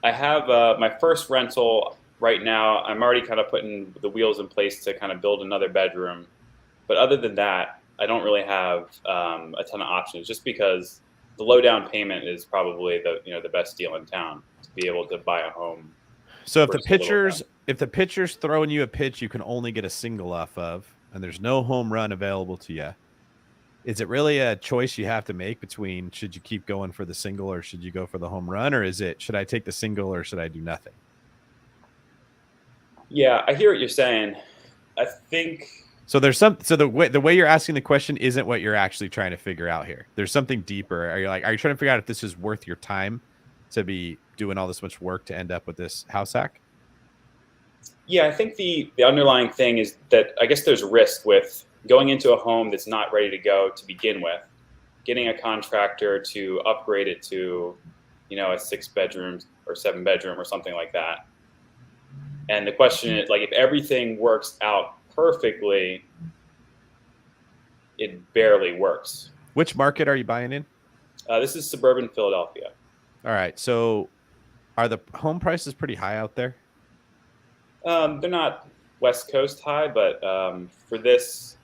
I have my first rental right now. I'm already kind of putting the wheels in place to kind of build another bedroom. But other than that, I don't really have a ton of options, just because the low down payment is probably the best deal in town to be able to buy a home. So if the pitcher's throwing you a pitch you can only get a single off of, and there's no home run available to you, is it really a choice you have to make between should you keep going for the single or should you go for the home run, or is it should I take the single or should I do nothing? Yeah, I hear what you're saying. I think. So the way you're asking the question isn't what you're actually trying to figure out here. There's something deeper. Are you trying to figure out if this is worth your time to be doing all this much work to end up with this house hack? Yeah, I think the underlying thing is that I guess there's risk with going into a home that's not ready to go to begin with, getting a contractor to upgrade it to, a 6 bedroom or 7 bedroom or something like that. And the question is, like, if everything works out perfectly, it barely works. Which market are you buying in? This is suburban Philadelphia. All right. So are the home prices pretty high out there? They're not West Coast high, but for this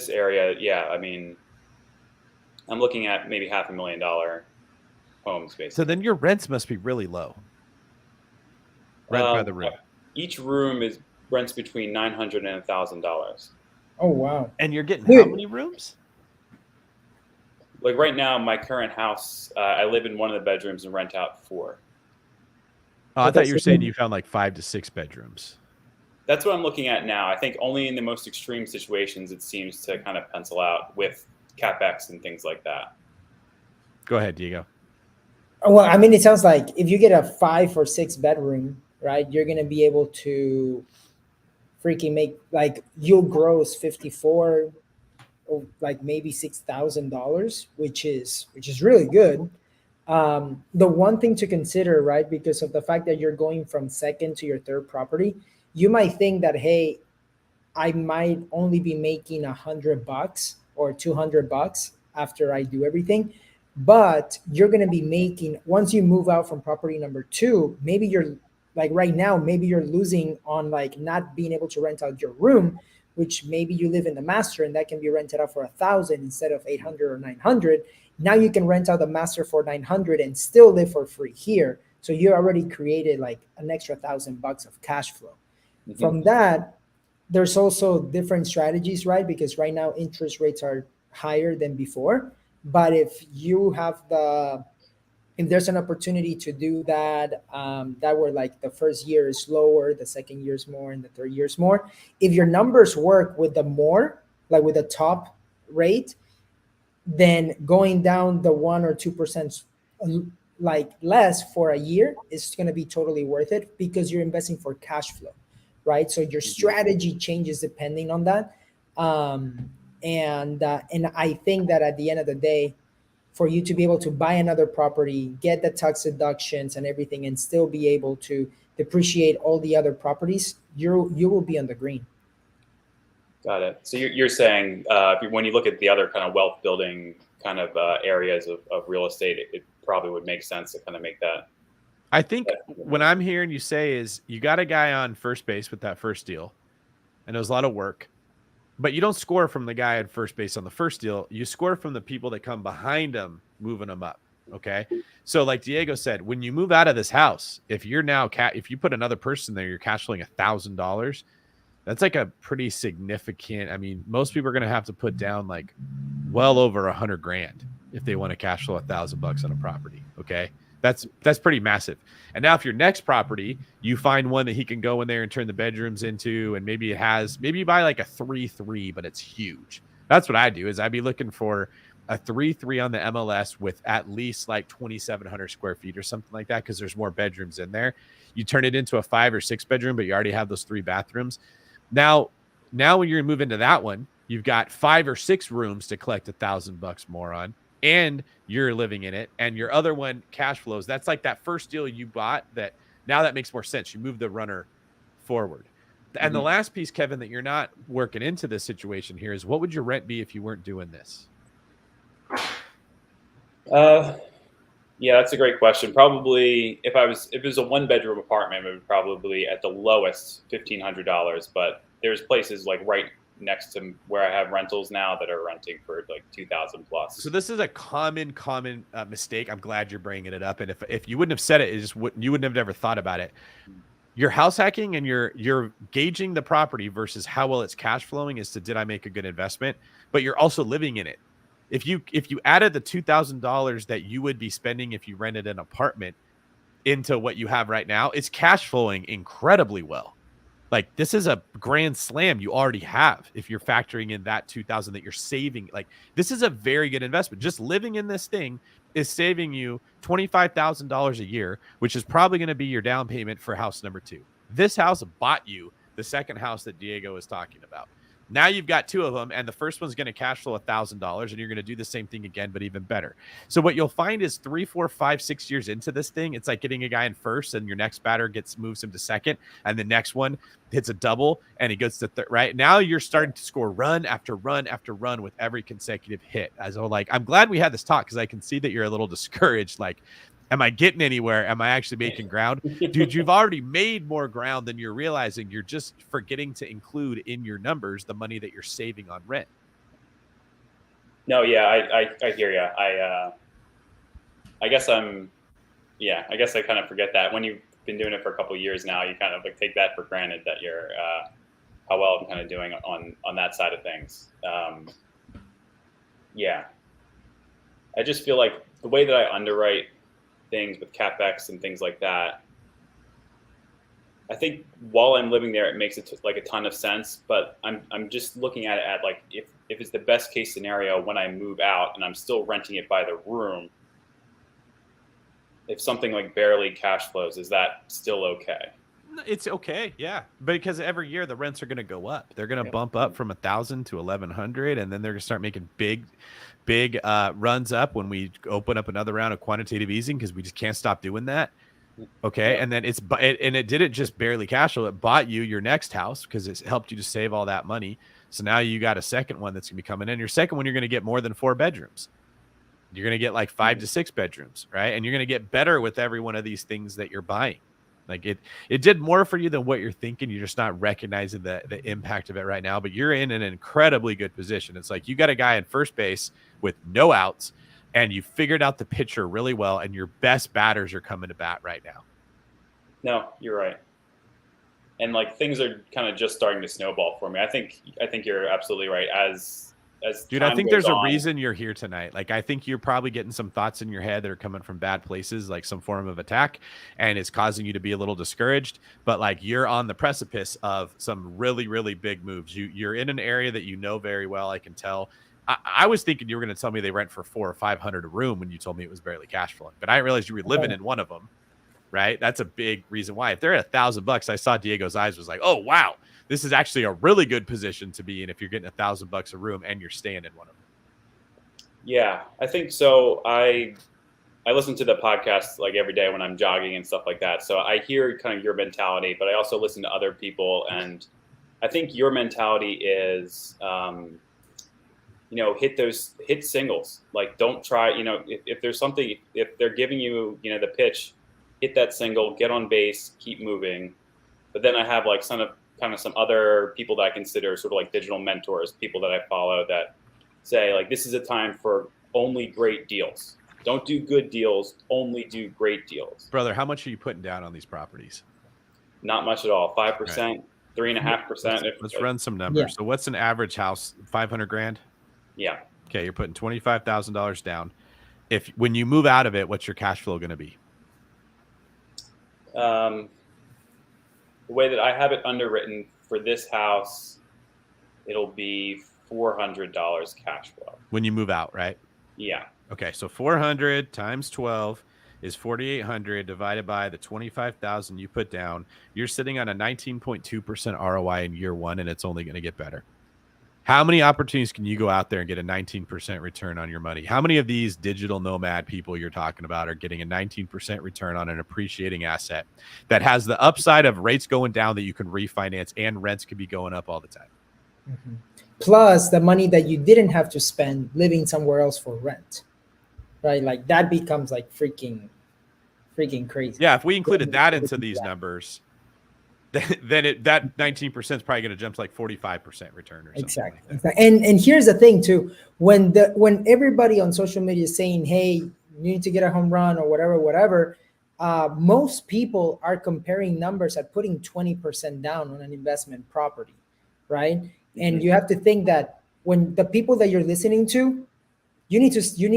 area, yeah, I mean, I'm looking at maybe $500,000 homes, basically. So then your rents must be really low. Rent by the room. Each room rents between $900 and $1,000. Oh wow! And you're getting Dude. how many rooms? Like right now, my current house, I live in one of the bedrooms and rent out 4. Oh, I Okay, thought you were so saying then- you found like 5 to 6 bedrooms. That's what I'm looking at now. I think only in the most extreme situations it seems to kind of pencil out with CapEx and things like that. Go ahead, Diego. Well, I mean, it sounds like if you get a 5 or 6 bedroom, right, you're gonna be able to freaking make like you'll gross 54, or like maybe $6,000, which is really good. The one thing to consider, right, because of the fact that you're going from second to your third property, you might think that, hey, I might only be making $100 or $200 after I do everything. But you're going to be making, once you move out from property number 2, maybe you're like right now, maybe you're losing on like not being able to rent out your room, which maybe you live in the master and that can be rented out for 1,000 instead of 800 or 900. Now you can rent out the master for 900 and still live for free here. So you already created like an extra $1,000 of cash flow. Mm-hmm. From that, there's also different strategies, right? Because right now interest rates are higher than before. But if there's an opportunity to do that, that where like the first year is lower, the second year is more, and the third year is more. If your numbers work with the more, like with the top rate, then going down the 1 or 2% like less for a year is going to be totally worth it because you're investing for cash flow, right? So your strategy changes depending on that. And I think that at the end of the day, for you to be able to buy another property, get the tax deductions and everything, and still be able to depreciate all the other properties, you will be on the green. Got it. So you're saying when you look at the other kind of wealth building kind of areas of real estate, it probably would make sense to kind of make that. I think what I'm hearing you say is you got a guy on first base with that first deal, and it was a lot of work, but you don't score from the guy at first base on the first deal. You score from the people that come behind him, moving them up. Okay. So like Diego said, when you move out of this house, if you're now, if you put another person there, you're cash flowing $1,000. That's like a pretty significant. I mean, most people are going to have to put down like well over $100,000 if they want to cash flow $1,000 on a property. Okay. That's pretty massive. And now if your next property, you find one that he can go in there and turn the bedrooms into, and maybe you buy like a 3-3, but it's huge. That's what I do is I'd be looking for a 3-3 on the MLS with at least like 2,700 square feet or something like that. Cause there's more bedrooms in there. You turn it into a 5 or 6 bedroom, but you already have those 3 bathrooms. Now when you're move into that one, you've got 5 or 6 rooms to collect $1,000 more on, and you're living in it. And your other one cash flows. That's like that first deal you bought that now that makes more sense. You move the runner forward. And the last piece, Kevin, that you're not working into this situation here is what would your rent be if you weren't doing this? Yeah, that's a great question. Probably if it was a 1-bedroom apartment, it would probably at the lowest $1,500. But there's places like right next to where I have rentals now that are renting for like 2,000 plus. So this is a common mistake. I'm glad you're bringing it up. And if you wouldn't have said it, you wouldn't have ever thought about it. You're house hacking and you're gauging the property versus how well it's cash flowing as to did I make a good investment, but you're also living in it. If you added the $2,000 that you would be spending if you rented an apartment into what you have right now, it's cash flowing incredibly well. Like this is a grand slam you already have if you're factoring in that 2,000 that you're saving. Like this is a very good investment. Just living in this thing is saving you $25,000 a year, which is probably going to be your down payment for house number 2. This house bought you the second house that Diego is talking about. Now you've got 2 of them, and the first one's going to cash flow $1,000, and you're going to do the same thing again, but even better. So what you'll find is 3, 4, 5, 6 years into this thing, it's like getting a guy in first, and your next batter moves him to second, and the next one hits a double, and he goes to third. Right now, you're starting to score run after run after run with every consecutive hit. As like, I'm glad we had this talk because I can see that you're a little discouraged. Like, am I getting anywhere? Am I actually making ground? Dude, you've already made more ground than you're realizing. You're just forgetting to include in your numbers the money that you're saving on rent. No, yeah, I hear you. I guess I kind of forget that when been doing it for a couple of years now, you kind of like take that for granted that you're how well I'm kind of doing on that side of things. Yeah, I just feel like the way that I underwrite things with CapEx and things like that, I think while I'm living there, it makes it like a ton of sense. But I'm just looking at it at like if it's the best case scenario when I move out and I'm still renting it by the room. If something like barely cash flows, is that still okay? It's okay, yeah, because every year the rents are going to go up. They're going to bump up from 1,000 to 1,100, and then they're going to start making big runs up when we open up another round of quantitative easing, because we just can't stop doing that. Okay, and then it didn't just barely cash flow; it bought you your next house because it helped you to save all that money. So now you got a second one that's going to be coming in. Your second one, you're going to get more than 4 bedrooms. You're going to get like 5 to 6 bedrooms, right? And you're going to get better with every one of these things that you're buying. Like it did more for you than what you're thinking. You're just not recognizing the impact of it right now, but you're in an incredibly good position. It's like you got a guy in first base with no outs, and you figured out the pitcher really well, and your best batters are coming to bat right now. No, you're right. And like things are kind of just starting to snowball for me. I think you're absolutely right. As dude, I think there's a reason you're here tonight. Like, I think you're probably getting some thoughts in your head that are coming from bad places, like some form of attack, and it's causing you to be a little discouraged. But like, you're on the precipice of some really, really big moves. You're in an area that you know very well. I can tell. I was thinking you were going to tell me they rent for $400 or $500 a room when you told me it was barely cash flowing, but I didn't realize you were living in one of them. Right? That's a big reason why. If they're at $1,000, I saw Diego's eyes was like, oh wow, this is actually a really good position to be in if you're getting $1,000 a room and you're staying in one of them. Yeah, I think so. I listen to the podcast like every day when I'm jogging and stuff like that. So I hear kind of your mentality, but I also listen to other people, and I think your mentality is, hit singles. Like, don't try. If there's something, if they're giving you, the pitch, hit that single, get on base, keep moving. But then I have like some other people that I consider sort of like digital mentors, people that I follow that say like, this is a time for only great deals. Don't do good deals, only do great deals. Brother, how much are you putting down on these properties? Not much at all. 5%, 3.5%. Let's run some numbers. Yeah. So what's an average house? 500 grand? Yeah. Okay, you're putting $25,000 down. When you move out of it, what's your cash flow going to be? The way that I have it underwritten for this house, it'll be $400 cash flow. When you move out, right? Yeah. Okay, so 400 times 12 is 4,800 divided by the 25,000 you put down. You're sitting on a 19.2% ROI in year one, and it's only going to get better. How many opportunities can you go out there and get a 19% return on your money? How many of these digital nomad people you're talking about are getting a 19% return on an appreciating asset that has the upside of rates going down that you can refinance, and rents could be going up all the time? Mm-hmm. Plus the money that you didn't have to spend living somewhere else for rent, right? Like that becomes like freaking crazy. Yeah, if we included that into these numbers, then that 19% is probably going to jump to like 45% return or something. Exactly. And here's the thing too: when everybody on social media is saying, "Hey, you need to get a home run" or whatever, most people are comparing numbers at putting 20% down on an investment property, right? Mm-hmm. And you have to think that when the people that you're listening to, you need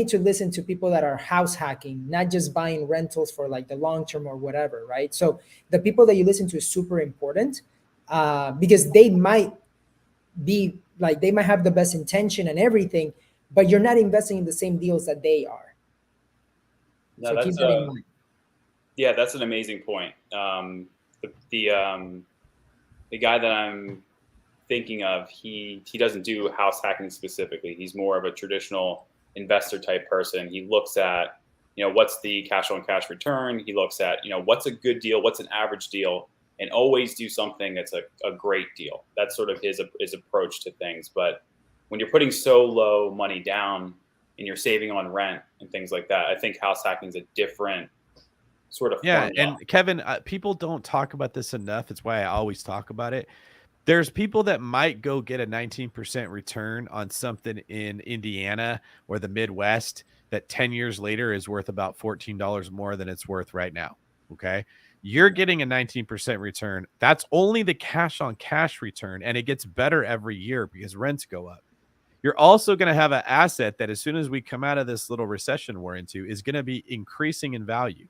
to listen to people that are house hacking, not just buying rentals for like the long term or whatever, right? So the people that you listen to is super important because they might have the best intention and everything, but you're not investing in the same deals that they are. No, so keep that in mind. Yeah, that's an amazing point. The guy that I'm thinking of, he doesn't do house hacking specifically. He's more of a traditional investor type person. He looks at, what's the cash on cash return. He looks at, what's a good deal, what's an average deal, and always do something that's a great deal. That's sort of his approach to things. But when you're putting so low money down and you're saving on rent and things like that, I think house hacking is a different sort of formula. And Kevin, people don't talk about this enough. It's why I always talk about it. There's people that might go get a 19% return on something in Indiana or the Midwest that 10 years later is worth about $14 more than it's worth right now. Okay. You're getting a 19% return. That's only the cash on cash return, and it gets better every year because rents go up. You're also going to have an asset that as soon as we come out of this little recession we're into is going to be increasing in value.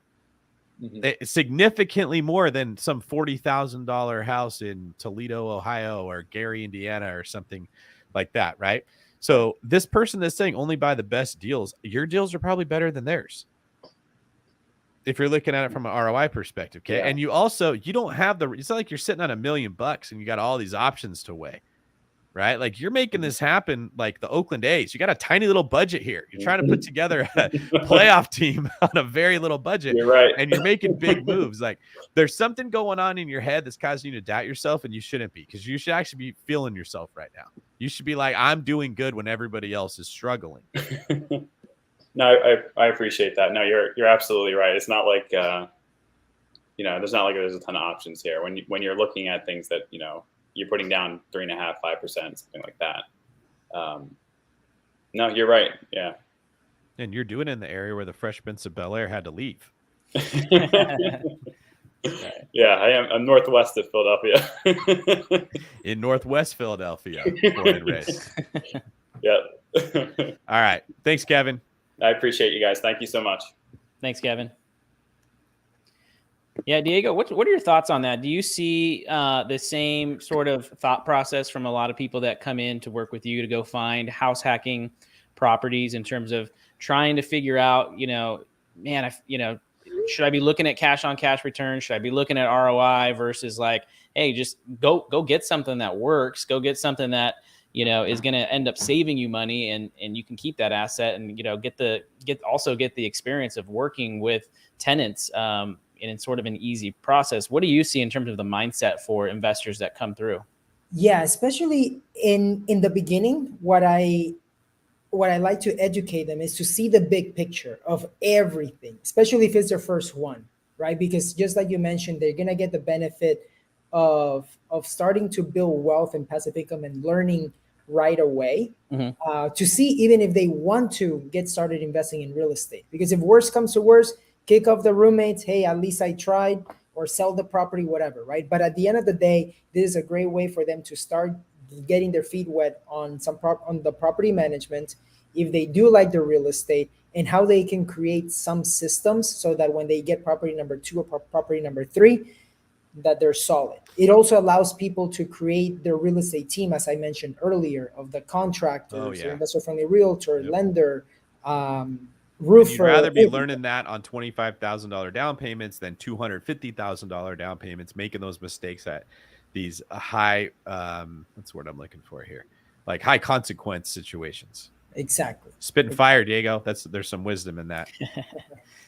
Significantly more than some $40,000 house in Toledo, Ohio, or Gary, Indiana, or something like that, right? So this person that's saying only buy the best deals, your deals are probably better than theirs if you're looking at it from an ROI perspective. Okay. And you don't have it's not like you're sitting on $1 million and you got all these options to weigh, right? Like you're making this happen like the Oakland A's. You got a tiny little budget here. You're trying to put together a playoff team on a very little budget. You're right. And you're making big moves. Like there's something going on in your head that's causing you to doubt yourself, and you shouldn't be, because you should actually be feeling yourself right now. You should be like, I'm doing good when everybody else is struggling. No, I appreciate that. No, you're absolutely right. It's not like, there's not like there's a ton of options here when you're looking at things that, you're putting down 3.5%, 5%, something like that. No, you're right. Yeah. And you're doing it in the area where the Fresh Prince of Bel-Air had to leave. Yeah, I'm northwest of Philadelphia. In Northwest Philadelphia, born and raised. Yeah. All right. Thanks, Kevin. I appreciate you guys. Thank you so much. Thanks, Kevin. Yeah, Diego, what are your thoughts on that? Do you see the same sort of thought process from a lot of people that come in to work with you to go find house hacking properties in terms of trying to figure out, should I be looking at cash on cash returns? Should I be looking at ROI versus like, hey, just go get something that works, go get something that, is going to end up saving you money, and you can keep that asset and, get the experience of working with tenants in sort of an easy process. What do you see in terms of the mindset for investors that come through? Yeah, especially in the beginning, what I like to educate them is to see the big picture of everything, especially if it's their first one, right? Because just like you mentioned, they're going to get the benefit of starting to build wealth and passive income and learning right away, to see even if they want to get started investing in real estate. Because if worst comes to worst, kick off the roommates, hey, at least I tried, or sell the property, whatever, right? But at the end of the day, this is a great way for them to start getting their feet wet on on the property management, if they do like the real estate, and how they can create some systems so that when they get property number 2 or property number 3, that they're solid. It also allows people to create their real estate team, as I mentioned earlier, of the contractors, investor-friendly realtor, lender, roofer. You'd rather be learning that on $25,000 down payments than $250,000 down payments, making those mistakes at these high, what's the word I'm looking for here? Like high consequence situations. Exactly. Spit and fire, Diego. There's some wisdom in that.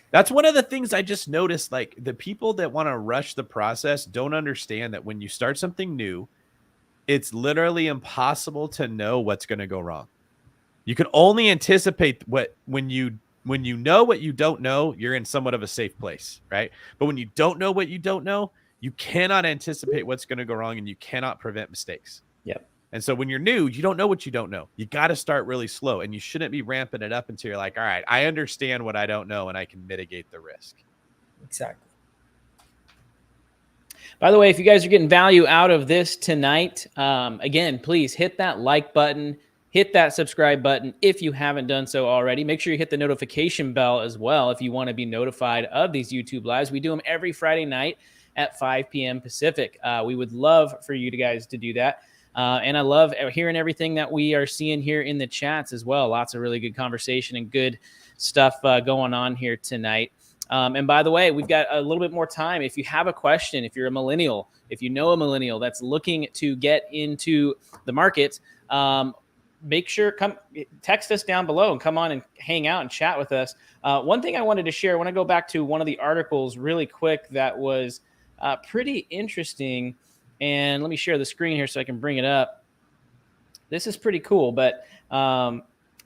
That's one of the things I just noticed. Like the people that want to rush the process don't understand that when you start something new, it's literally impossible to know what's going to go wrong. You can only anticipate when you know what you don't know, you're in somewhat of a safe place, right? But when you don't know what you don't know, you cannot anticipate what's going to go wrong, and you cannot prevent mistakes. Yep. And so when you're new, you don't know what you don't know. You got to start really slow, and you shouldn't be ramping it up until you're like, all right, I understand what I don't know, and I can mitigate the risk. Exactly. By the way, if you guys are getting value out of this tonight, again, please hit that like button, hit that subscribe button if you haven't done so already. Make sure you hit the notification bell as well if you want to be notified of these YouTube lives. We do them every Friday night at 5 p.m. Pacific. We would love for you guys to do that. And I love hearing everything that we are seeing here in the chats as well. Lots of really good conversation and good stuff going on here tonight. And by the way, we've got a little bit more time. If you have a question, if you're a millennial, if you know a millennial that's looking to get into the market, make sure text us down below and come on and hang out and chat with us. One thing I wanted to share, I want to go back to one of the articles really quick that was pretty interesting. And let me share the screen here so I can bring it up. This is pretty cool, but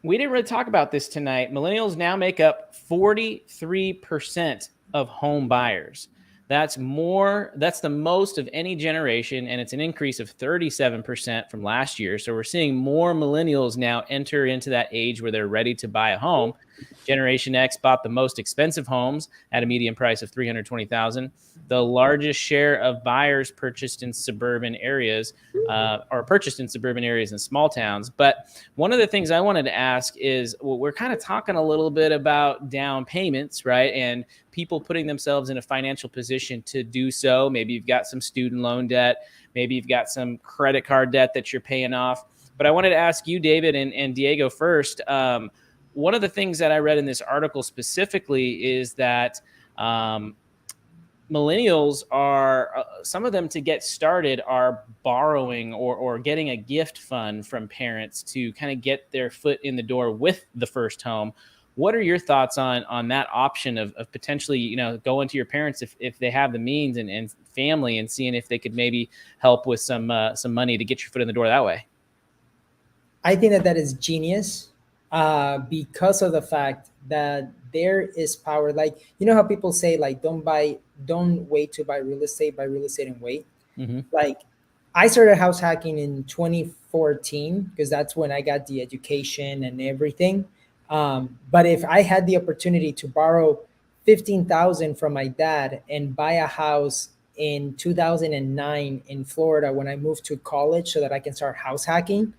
we didn't really talk about this tonight. Millennials now make up 43% of home buyers. That's the most of any generation, and it's an increase of 37% from last year. So we're seeing more millennials now enter into that age where they're ready to buy a home. Generation X bought the most expensive homes at a median price of $320,000. The largest share of buyers purchased in suburban areas in small towns. But one of the things I wanted to ask is, well, we're kind of talking a little bit about down payments, right? And people putting themselves in a financial position to do so. Maybe you've got some student loan debt. Maybe you've got some credit card debt that you're paying off. But I wanted to ask you, David and Diego, first. One of the things that I read in this article specifically is that millennials are, some of them to get started are borrowing or getting a gift fund from parents to kind of get their foot in the door with the first home. What are your thoughts on that option of potentially, going to your parents if they have the means and family and seeing if they could maybe help with some money to get your foot in the door that way? I think that is genius. Because of the fact that there is power. Like, how people say, like, don't wait to buy real estate, buy real estate and wait. Mm-hmm. Like, I started house hacking in 2014 because that's when I got the education and everything. But if I had the opportunity to borrow $15,000 from my dad and buy a house in 2009 in Florida when I moved to college so that I can start house hacking,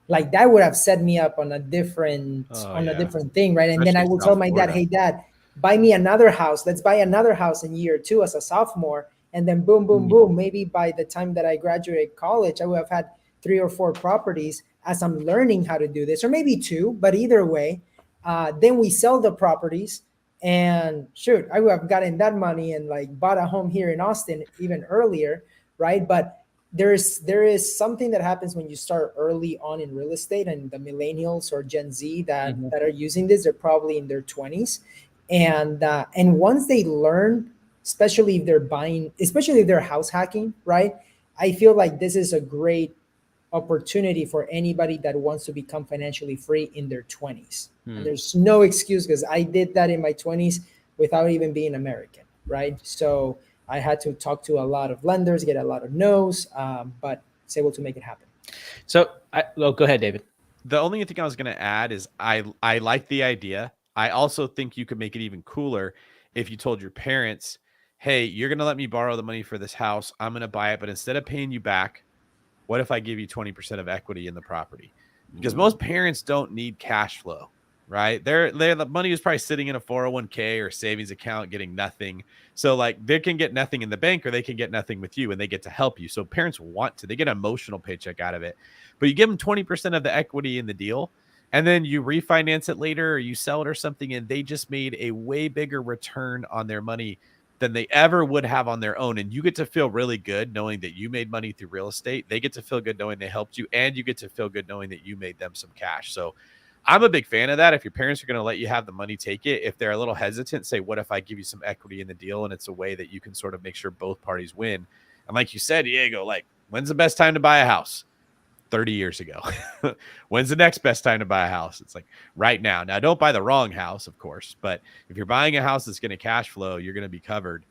like, that would have set me up on a different thing, right? And Especially then I will tell my dad, Florida. hey, Dad, buy me another house. Let's buy another house in year 2 as a sophomore. And then boom, boom, boom. Maybe by the time that I graduate college, I would have had 3 or 4 properties as I'm learning how to do this, or maybe 2, but either way, then we sell the properties and shoot, I would have gotten that money and like bought a home here in Austin even earlier, right? But there is something that happens when you start early on in real estate, and the millennials or Gen Z that are using this, they're probably in their 20s. And once they learn, especially if they're house hacking, right? I feel like this is a great opportunity for anybody that wants to become financially free in their 20s. And there's no excuse, because I did that in my 20s without even being American, right? So I had to talk to a lot of lenders, get a lot of no's, but was able to make it happen. So, go ahead, David. The only thing I was going to add is I like the idea. I also think you could make it even cooler if you told your parents, hey, you're going to let me borrow the money for this house. I'm going to buy it. But instead of paying you back, what if I give you 20% of equity in the property? Because most parents don't need cash flow, right? The money is probably sitting in a 401k or savings account getting nothing. So like, they can get nothing in the bank, or they can get nothing with you, and they get to help you. So parents they get an emotional paycheck out of it. But you give them 20% of the equity in the deal, and then you refinance it later or you sell it or something, and they just made a way bigger return on their money than they ever would have on their own. And you get to feel really good knowing that you made money through real estate. They get to feel good knowing they helped you, and you get to feel good knowing that you made them some cash. So I'm a big fan of that. If your parents are going to let you have the money, take it. If they're a little hesitant, say, what if I give you some equity in the deal? And it's a way that you can sort of make sure both parties win. And like you said, Diego, like, when's the best time to buy a house? 30 years ago. When's the next best time to buy a house? It's like right now. Now, don't buy the wrong house, of course, but if you're buying a house that's going to cash flow, you're going to be covered.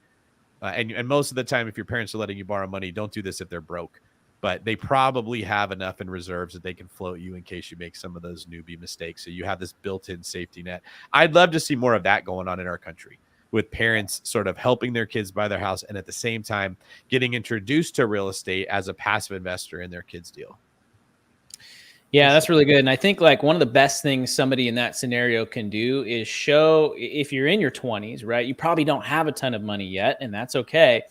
And most of the time, if your parents are letting you borrow money, don't do this if they're broke, but they probably have enough in reserves that they can float you in case you make some of those newbie mistakes. So you have this built-in safety net. I'd love to see more of that going on in our country, with parents sort of helping their kids buy their house and at the same time getting introduced to real estate as a passive investor in their kids' deal. Yeah, that's really good. And I think like one of the best things somebody in that scenario can do is show, if you're in your 20s, right, you probably don't have a ton of money yet, and that's okay.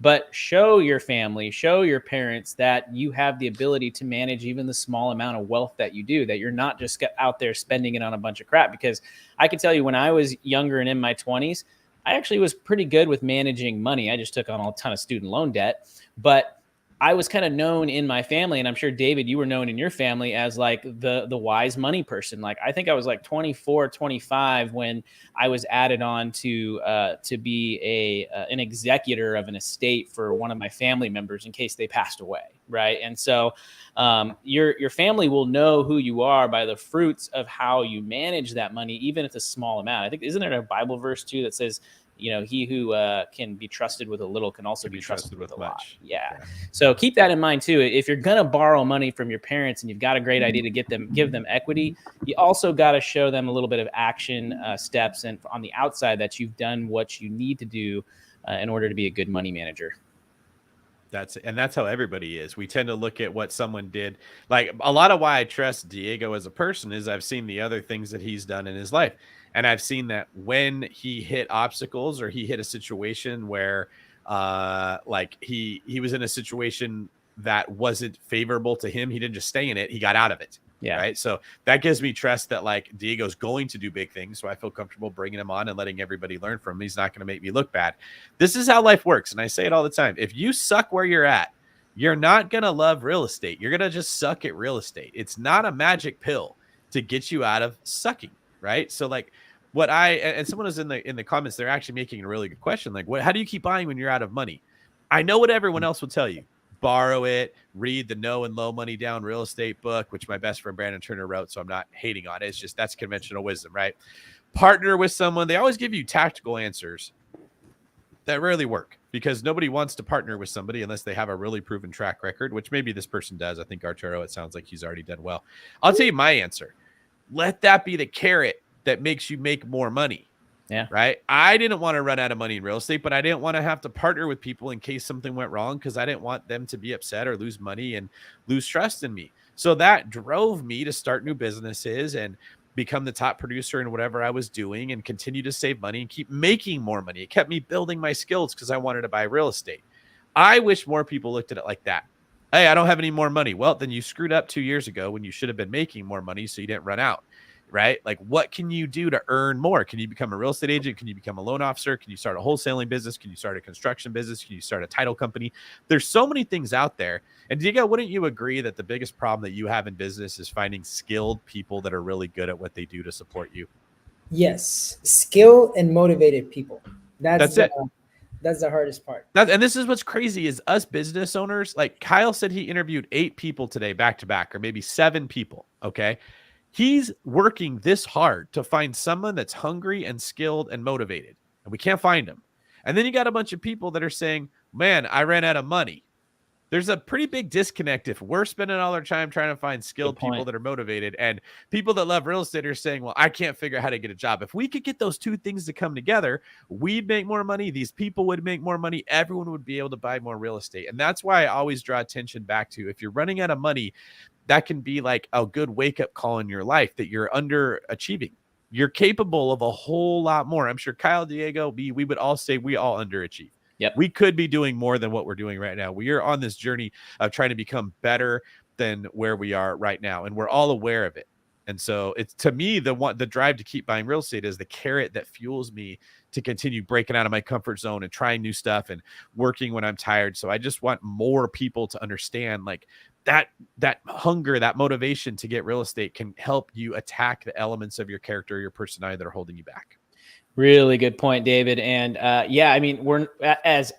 But show your family, show your parents that you have the ability to manage even the small amount of wealth that you do, that you're not just out there spending it on a bunch of crap. Because I can tell you, when I was younger and in my 20s, I actually was pretty good with managing money. I just took on a ton of student loan debt, but I was kind of known in my family, and I'm sure, David, you were known in your family as like the wise money person. Like, I think I was like 24, 25 when I was added on to be an executor of an estate for one of my family members in case they passed away, right? And so your family will know who you are by the fruits of how you manage that money, even if it's a small amount. I think, isn't there a Bible verse too that says, he who can be trusted with a little can also be trusted with a lot. much. Yeah. So keep that in mind too. If you're going to borrow money from your parents and you've got a great idea to give them equity, you also got to show them a little bit of action steps and on the outside that you've done what you need to do in order to be a good money manager. That's how everybody is. We tend to look at what someone did. Like a lot of why I trust Diego as a person is I've seen the other things that he's done in his life. And I've seen that when he hit obstacles or he hit a situation where like he was in a situation that wasn't favorable to him, he didn't just stay in it, he got out of it. Yeah. Right. So that gives me trust that like Diego's going to do big things. So I feel comfortable bringing him on and letting everybody learn from him. He's not going to make me look bad. This is how life works. And I say it all the time. If you suck where you're at, you're not going to love real estate. You're going to just suck at real estate. It's not a magic pill to get you out of sucking. Right. So like and someone was in the comments, they're actually making a really good question. Like, how do you keep buying when you're out of money? I know what everyone else will tell you. Borrow it, read the No and Low Money Down real estate book, which my best friend Brandon Turner wrote. So I'm not hating on it. It's just that's conventional wisdom, right? Partner with someone. They always give you tactical answers that rarely work because nobody wants to partner with somebody unless they have a really proven track record, which maybe this person does. I think Arturo, it sounds like he's already done well. I'll tell you my answer. Let that be the carrot that makes you make more money. Yeah. Right. I didn't want to run out of money in real estate, but I didn't want to have to partner with people in case something went wrong because I didn't want them to be upset or lose money and lose trust in me. So that drove me to start new businesses and become the top producer in whatever I was doing and continue to save money and keep making more money. It kept me building my skills because I wanted to buy real estate. I wish more people looked at it like that. Hey, I don't have any more money. Well, then you screwed up 2 years ago when you should have been making more money so you didn't run out. Right? Like, what can you do to earn more? Can you become a real estate agent? Can you become a loan officer? Can you start a wholesaling business? Can you start a construction business? Can you start a title company? There's so many things out there. And Diego, wouldn't you agree that the biggest problem that you have in business is finding skilled people that are really good at what they do to support you? Yes. Skilled and motivated people. That's it. That's the hardest part. And this is what's crazy is us business owners, like Kyle said, he interviewed 8 people today, back to back, or maybe 7 people. Okay. He's working this hard to find someone that's hungry and skilled and motivated, and we can't find them. And then you got a bunch of people that are saying, man, I ran out of money. There's a pretty big disconnect if we're spending all our time trying to find skilled people that are motivated and people that love real estate are saying, well, I can't figure out how to get a job. If we could get those two things to come together, we'd make more money. These people would make more money. Everyone would be able to buy more real estate. And that's why I always draw attention back to if you're running out of money, that can be like a good wake-up call in your life that you're underachieving. You're capable of a whole lot more. I'm sure Kyle, Diego, we would all say we all underachieve. Yep. We could be doing more than what we're doing right now. We are on this journey of trying to become better than where we are right now, and we're all aware of it. And so it's, to me, the drive to keep buying real estate is the carrot that fuels me to continue breaking out of my comfort zone and trying new stuff and working when I'm tired. So I just want more people to understand like that hunger, that motivation to get real estate can help you attack the elements of your character, your personality that are holding you back. Really good point, David. And yeah, I mean, we're as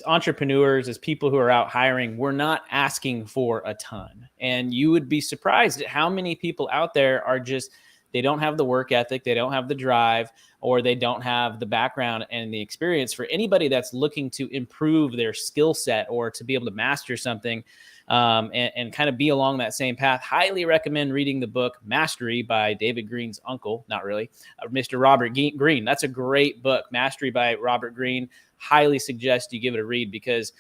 entrepreneurs, as people who are out hiring, we're not asking for a ton. And you would be surprised at how many people out there are just, they don't have the work ethic, they don't have the drive, or they don't have the background and the experience for anybody that's looking to improve their skill set or to be able to master something. And kind of be along that same path. Highly recommend reading the book Mastery by David Green's uncle, not really, Mr. Robert Greene. That's a great book, Mastery by Robert Greene. Highly suggest you give it a read because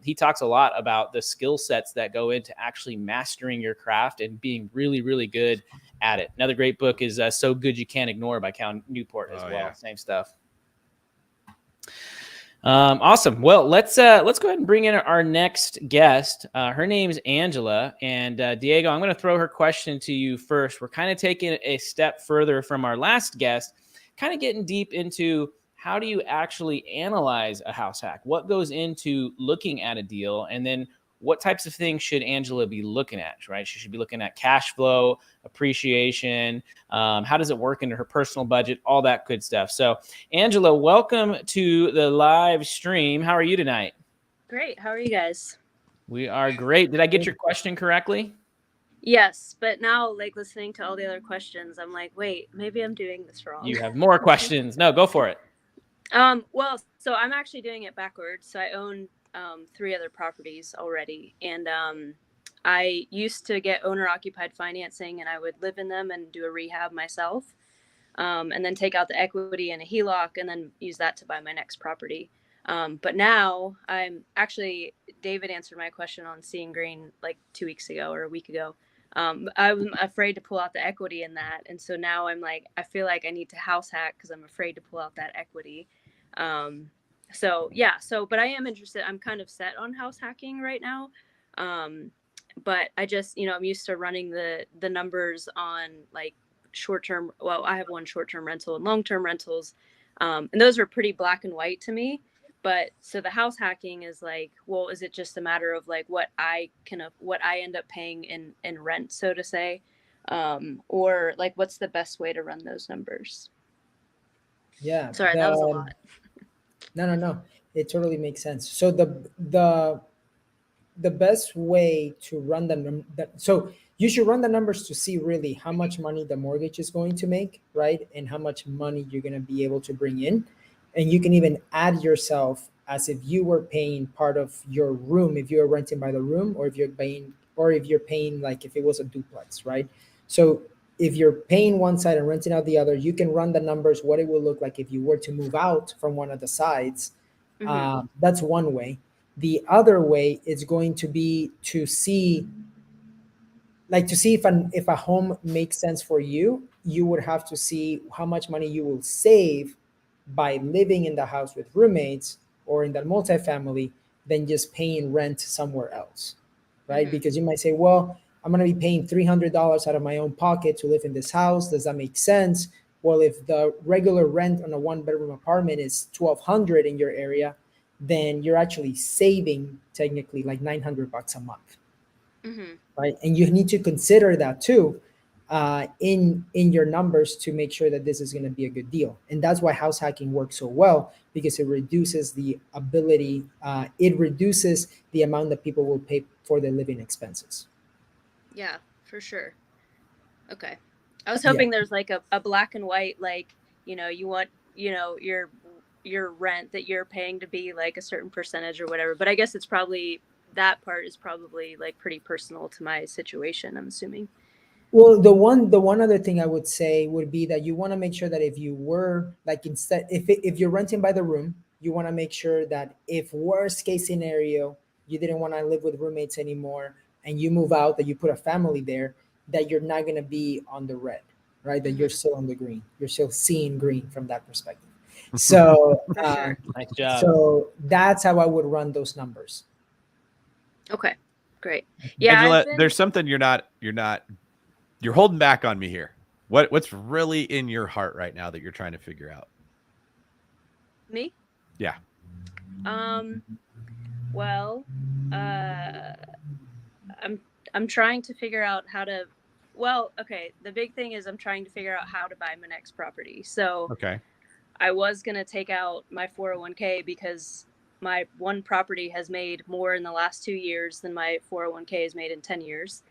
he talks a lot about the skill sets that go into actually mastering your craft and being really, really good at it. Another great book is So Good You Can't Ignore by Cal Newport as well. Yeah. Same stuff. Awesome. Well, let's go ahead and bring in our next guest. Her name's Angela, and Diego, I'm going to throw her question to you first. We're kind of taking a step further from our last guest, kind of getting deep into how do you actually analyze a house hack? What goes into looking at a deal? And then what types of things should Angela be looking at, right? She should be looking at cash flow, appreciation. How does it work into her personal budget? All that good stuff. So, Angela, welcome to the live stream. How are you tonight? Great. How are you guys? We are great. Did I get your question correctly? Yes, but now, like, listening to all the other questions, I'm like, wait, maybe I'm doing this wrong. You have more questions. No, go for it. Well, so I'm actually doing it backwards. So I own 3 other properties already, and I used to get owner occupied financing, and I would live in them and do a rehab myself, and then take out the equity in a HELOC, and then use that to buy my next property. But now I'm actually, David answered my question on seeing green like 2 weeks ago or a week ago. I'm afraid to pull out the equity in that, and so now I'm like, I feel like I need to house hack because I'm afraid to pull out that equity. um so yeah, so but I am interested. I'm kind of set on house hacking right now. But I just, I'm used to running the numbers on like short term. Well, I have one short term rental and long term rentals, and those are pretty black and white to me. But so the house hacking is like, well, is it just a matter of like what I end up paying in rent, so to say, or like what's the best way to run those numbers? Yeah. Sorry, that was a lot. No. It totally makes sense. So the best way to run so you should run the numbers to see really how much money the mortgage is going to make, right? And how much money you're going to be able to bring in. And you can even add yourself as if you were paying part of your room, if you're renting by the room, or if you're paying like if it was a duplex, right? So if you're paying one side and renting out the other, you can run the numbers what it will look like if you were to move out from one of the sides. That's one way. The other way is going to be to see if a home makes sense for you. You would have to see how much money you will save by living in the house with roommates or in that multifamily than just paying rent somewhere else, right? Because you might say, well, I'm going to be paying $300 out of my own pocket to live in this house. Does that make sense? Well, if the regular rent on a 1-bedroom apartment is $1,200 in your area, then you're actually saving technically like $900 a month, right? And you need to consider that too in your numbers to make sure that this is going to be a good deal. And that's why house hacking works so well, because it reduces the amount that people will pay for their living expenses. Yeah, for sure. Okay. I was hoping there's like a black and white, like, you want, your rent that you're paying to be like a certain percentage or whatever. But I guess that part is probably like pretty personal to my situation, I'm assuming. Well, the one other thing I would say would be that you want to make sure that if you were like if you're renting by the room, you want to make sure that if worst case scenario you didn't want to live with roommates anymore and you move out, that you put a family there, that you're not going to be on the red, right? That you're still on the green. You're still seeing green from that perspective. So, For sure. Nice job. so that's how I would run those numbers. Okay, great. Yeah, Angela, there's something you're holding back on me here. What's really in your heart right now that you're trying to figure out? Me? Yeah. Well, I'm trying to figure out how to. Well, okay. The big thing is I'm trying to figure out how to buy my next property. So Okay. I was gonna take out my 401k because my one property has made more in the last 2 years than my 401k has made in 10 years.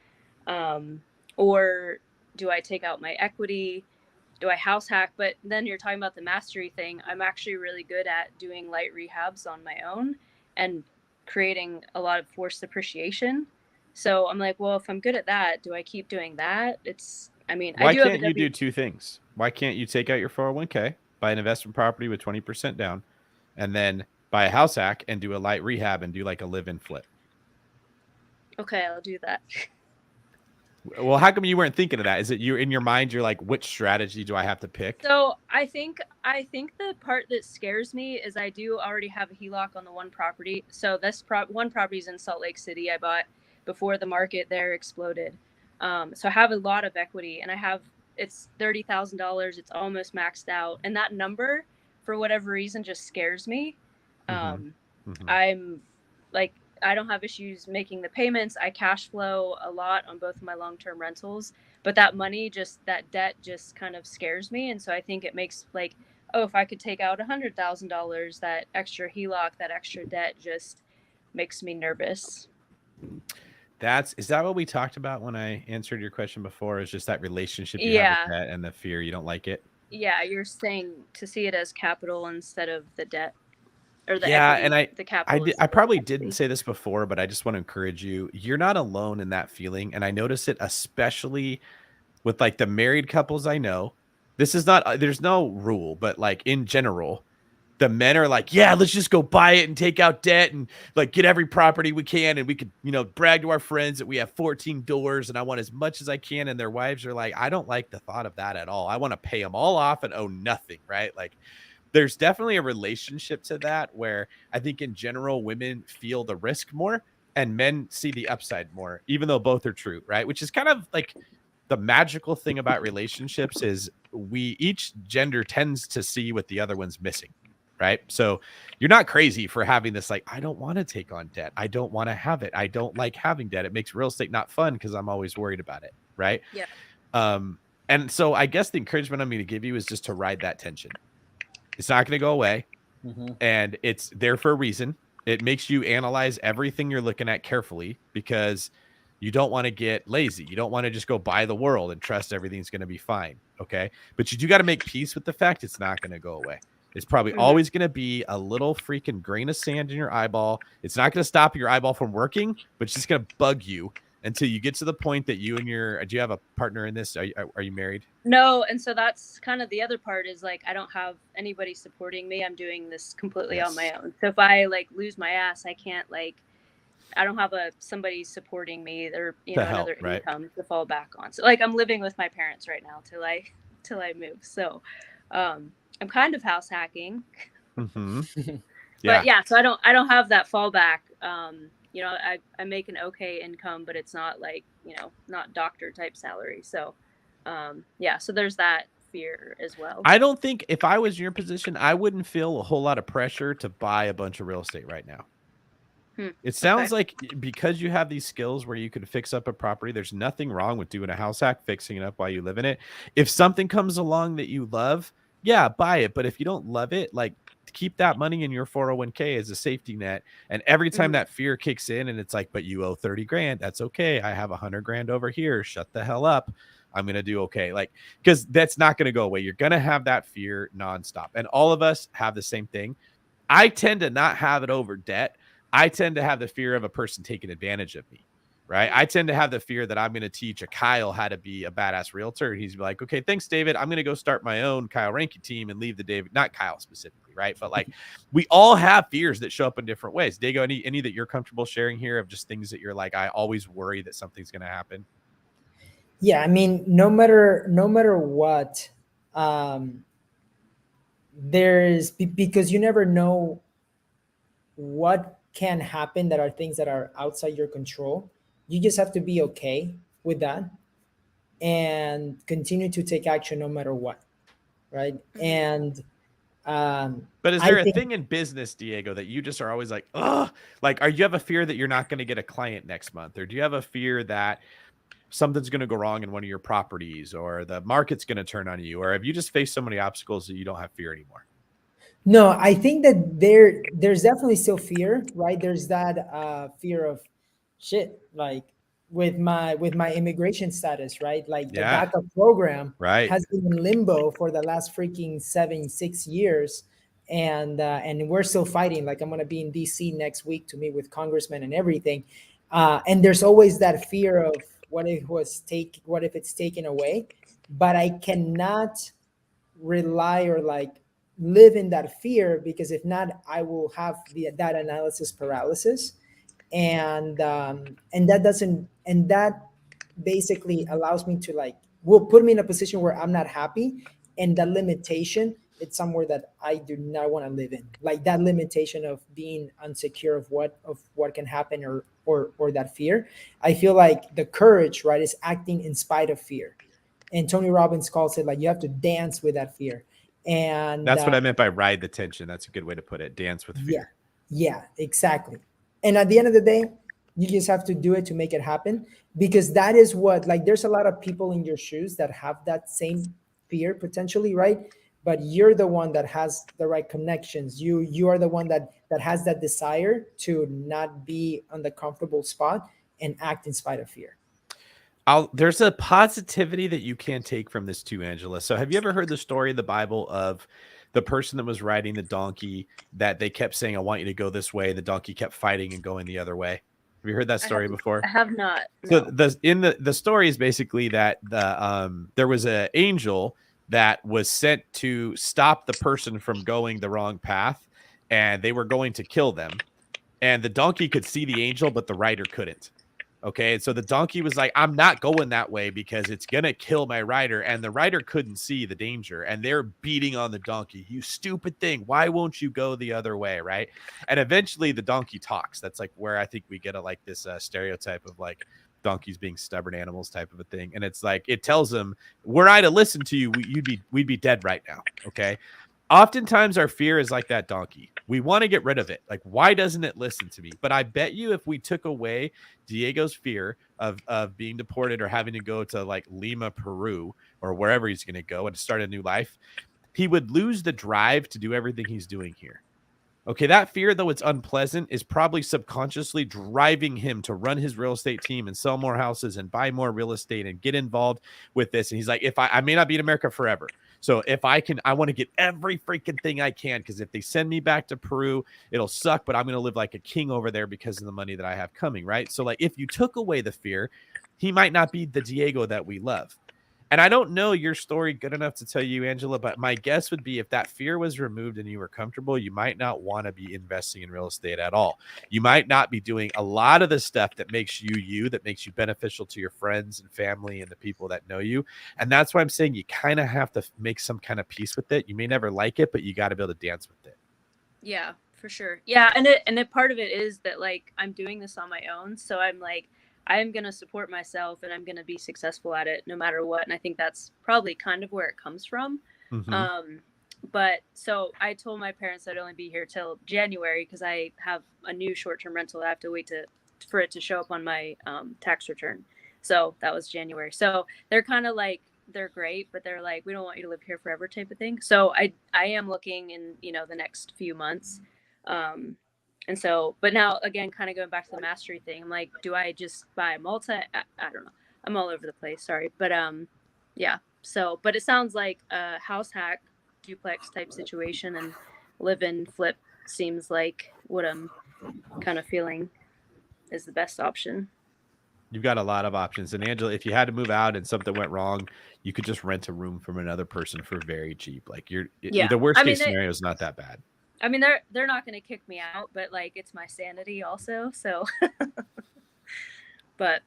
Or do I take out my equity? Do I house hack? But then you're talking about the mastery thing. I'm actually really good at doing light rehabs on my own and creating a lot of forced appreciation. So I'm like, well, if I'm good at that, do I keep doing that? Why I do have can't you do two things? Why can't you take out your 401k, buy an investment property with 20% down, and then buy a house hack and do a light rehab and do like a live-in flip? Okay, I'll do that. Well, how come you weren't thinking of that? Is it you in your mind? You're like, which strategy do I have to pick? So I think the part that scares me is I do already have a HELOC on the one property. So this one property is in Salt Lake City. I bought before the market there exploded. So I have a lot of equity, and it's $30,000. It's almost maxed out, and that number, for whatever reason, just scares me. I'm like, I don't have issues making the payments. I cash flow a lot on both of my long-term rentals, but that debt just kind of scares me. And so I think it makes like, oh, if I could take out $100,000, that extra HELOC, that extra debt just makes me nervous. Is that what we talked about when I answered your question before? Is just that relationship you have with that and the fear you don't like it? Yeah, you're saying to see it as capital instead of the debt or the Yeah, equity, and the capital I instead of probably the didn't equity. say this before, but I just want to encourage you. You're not alone in that feeling, and I notice it especially with like the married couples I know. This is not there's no rule, but like in general, the men are like, yeah, let's just go buy it and take out debt and like get every property we can. And we could, brag to our friends that we have 14 doors and I want as much as I can. And their wives are like, I don't like the thought of that at all. I want to pay them all off and own nothing. Right. Like there's definitely a relationship to that where I think in general, women feel the risk more and men see the upside more, even though both are true. Right. Which is kind of like the magical thing about relationships is each gender tends to see what the other one's missing. Right. So you're not crazy for having this, like, I don't want to take on debt. I don't want to have it. I don't like having debt. It makes real estate not fun because I'm always worried about it. Right. Yeah. And so I guess the encouragement I'm going to give you is just to ride that tension. It's not going to go away. And it's there for a reason. It makes you analyze everything you're looking at carefully because you don't want to get lazy. You don't want to just go buy the world and trust everything's going to be fine. Okay. But you do got to make peace with the fact it's not going to go away. It's probably always going to be a little freaking grain of sand in your eyeball. It's not going to stop your eyeball from working, but it's just going to bug you until you get to the point that do you have a partner in this? Are you married? No. And so that's kind of the other part is like, I don't have anybody supporting me. I'm doing this completely on my own. So if I like lose my ass, I can't I don't have somebody supporting me or, another income to fall back on. So like I'm living with my parents right now till I move. So, I'm kind of house hacking, but yeah, so I don't have that fallback. I make an okay income, but it's not like, not doctor type salary. So, so there's that fear as well. I don't think if I was in your position, I wouldn't feel a whole lot of pressure to buy a bunch of real estate right now. It sounds like because you have these skills where you can fix up a property, there's nothing wrong with doing a house hack, fixing it up while you live in it. If something comes along that you love, yeah, buy it. But if you don't love it, like keep that money in your 401k as a safety net. And every time that fear kicks in and it's like, but you owe 30 grand, that's okay. I have 100 grand over here. Shut the hell up. I'm going to do okay. Like, because that's not going to go away. You're going to have that fear nonstop. And all of us have the same thing. I tend to not have it over debt. I tend to have the fear of a person taking advantage of me, right? I tend to have the fear that I'm going to teach a Kyle how to be a badass realtor. And he's like, okay, thanks, David. I'm going to go start my own Kyle Ranky team and leave the David, not Kyle specifically, right? But like we all have fears that show up in different ways. Dago, any that you're comfortable sharing here of just things that you're like, I always worry that something's going to happen? Yeah, I mean, no matter what, because you never know what can happen that are things that are outside your control. You just have to be okay with that and continue to take action no matter what, right? And but is there a thing in business, Diego, that you just are always like, oh, like, you have a fear that you're not going to get a client next month, or do you have a fear that something's going to go wrong in one of your properties, or the market's going to turn on you, or have you just faced so many obstacles that you don't have fear anymore? No, I think that there's definitely still fear, right? There's that fear of shit, like with my immigration status, right? Like the DACA program has been in limbo for the last freaking 6 years, and we're still fighting. Like I'm gonna be in DC next week to meet with congressmen and everything, and there's always that fear of what if it's taken away, but I cannot rely or like live in that fear, because if not, I will have that analysis paralysis, and that basically allows me to will put me in a position where I'm not happy, and that limitation, it's somewhere that I do not want to live in. Like that limitation of being unsecure of what can happen, or that fear. I feel like the courage, right, is acting in spite of fear. And Tony Robbins calls it like you have to dance with that fear. And that's what I meant by ride the tension. That's a good way to put it. Dance with fear. Yeah, exactly. And at the end of the day, you just have to do it to make it happen, because that is what, like, there's a lot of people in your shoes that have that same fear potentially, right? But you're the one that has the right connections. You are the one that has that desire to not be on the comfortable spot and act in spite of fear. There's a positivity that you can take from this too, Angela. So have you ever heard the story in the Bible of the person that was riding the donkey that they kept saying, I want you to go this way. The donkey kept fighting and going the other way. Have you heard that story before? I have not. So No. the story is basically that there was an angel that was sent to stop the person from going the wrong path, and they were going to kill them. And the donkey could see the angel, but the rider couldn't. Okay, and so the donkey was like, I'm not going that way because it's going to kill my rider. And the rider couldn't see the danger. And they're beating on the donkey. You stupid thing. Why won't you go the other way? Right. And eventually the donkey talks. That's like where I think we get this stereotype of like donkeys being stubborn animals type of a thing. And it's like, it tells them, were I to listen to you, we'd be dead right now. Okay. Oftentimes our fear is like that donkey. We want to get rid of it. Like, why doesn't it listen to me? But I bet you if we took away Diego's fear of being deported or having to go to like Lima, Peru, or wherever he's going to go and start a new life, he would lose the drive to do everything he's doing here. Okay, that fear, though it's unpleasant, is probably subconsciously driving him to run his real estate team and sell more houses and buy more real estate and get involved with this. And he's like, if I may not be in America forever. So if I can, I want to get every freaking thing I can, because if they send me back to Peru, it'll suck, but I'm going to live like a king over there because of the money that I have coming, right? So like if you took away the fear, he might not be the Diego that we love. And I don't know your story good enough to tell you, Angela, but my guess would be if that fear was removed and you were comfortable, you might not want to be investing in real estate at all. You might not be doing a lot of the stuff that makes you, that makes you beneficial to your friends and family and the people that know you. And that's why I'm saying you kind of have to make some kind of peace with it. You may never like it, but you got to be able to dance with it. Yeah, for sure. Yeah. And part of it is that like, I'm doing this on my own. So I'm like, I'm going to support myself and I'm going to be successful at it no matter what. And I think that's probably kind of where it comes from. Mm-hmm. But so I told my parents I'd only be here till January because I have a new short-term rental. I have to wait for it to show up on my tax return. So that was January. So they're kind of like, they're great, but they're like, we don't want you to live here forever type of thing. So I am looking in, the next few months. And so, but now again, kind of going back to the mastery thing, I'm like, do I just buy a multi? I don't know. I'm all over the place. Sorry. But, yeah. So, but it sounds like a house hack duplex type situation, and live in flip seems like what I'm kind of feeling is the best option. You've got a lot of options. And Angela, if you had to move out and something went wrong, you could just rent a room from another person for very cheap. Like the worst case scenario is not that bad. I mean, they're not going to kick me out, but like it's my sanity also. So, but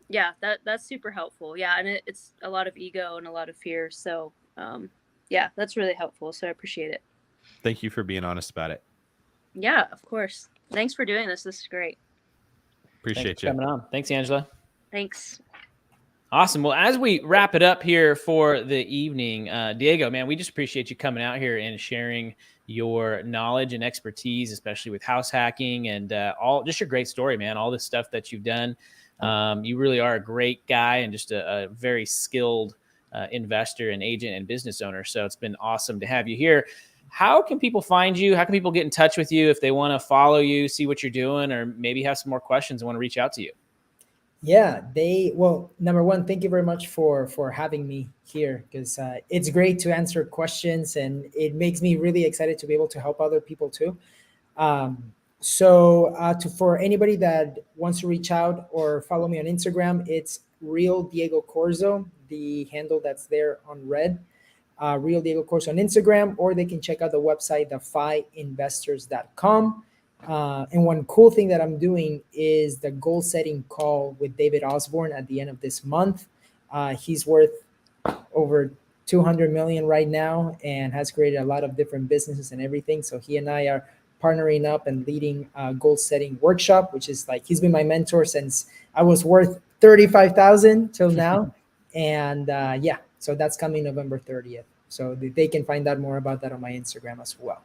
yeah, that's super helpful. Yeah, and it's a lot of ego and a lot of fear. So, yeah, that's really helpful. So I appreciate it. Thank you for being honest about it. Yeah, of course. Thanks for doing this. This is great. Appreciate you coming on. Thanks, Angela. Thanks. Awesome. Well, as we wrap it up here for the evening, Diego, man, we just appreciate you coming out here and sharing your knowledge and expertise, especially with house hacking and just your great story, man. All the stuff that you've done. You really are a great guy and just a very skilled investor and agent and business owner. So it's been awesome to have you here. How can people find you? How can people get in touch with you if they want to follow you, see what you're doing, or maybe have some more questions and want to reach out to you? Yeah, number one, thank you very much for having me here, because it's great to answer questions and it makes me really excited to be able to help other people too. For anybody that wants to reach out or follow me on Instagram, it's Real Diego Corzo, the handle that's there on red. Real Diego Corzo on Instagram, or they can check out the website, thefiinvestors.com. And one cool thing that I'm doing is the goal setting call with David Osborne at the end of this month. He's worth over 200 million right now and has created a lot of different businesses and everything. So he and I are partnering up and leading a goal setting workshop, which is like, he's been my mentor since I was worth 35,000 till now. And so that's coming November 30th. So they can find out more about that on my Instagram as well.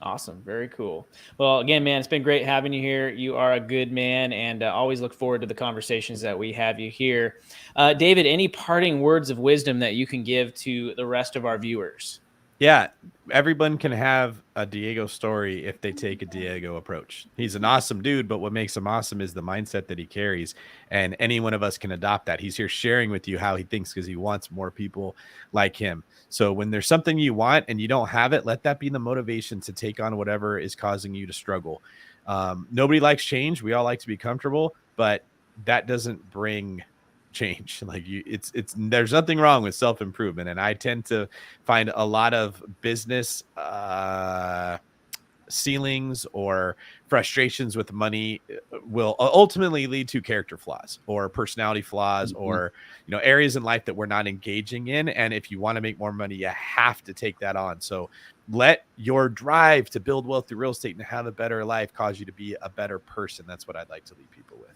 Awesome. Very cool. Well, again, man, it's been great having you here. You are a good man, and always look forward to the conversations that we have you here. David, any parting words of wisdom that you can give to the rest of our viewers? Yeah, everyone can have a Diego story if they take a Diego approach. He's an awesome dude, but what makes him awesome is the mindset that he carries. And any one of us can adopt that. He's here sharing with you how he thinks because he wants more people like him. So when there's something you want and you don't have it, let that be the motivation to take on whatever is causing you to struggle. Nobody likes change. We all like to be comfortable, but that doesn't bring change. Like it's there's nothing wrong with self-improvement, and I tend to find a lot of business ceilings or frustrations with money will ultimately lead to character flaws or personality flaws, or areas in life that we're not engaging in. And if you want to make more money, you have to take that on. So let your drive to build wealth through real estate and have a better life cause you to be a better person. That's what I'd like to leave people with.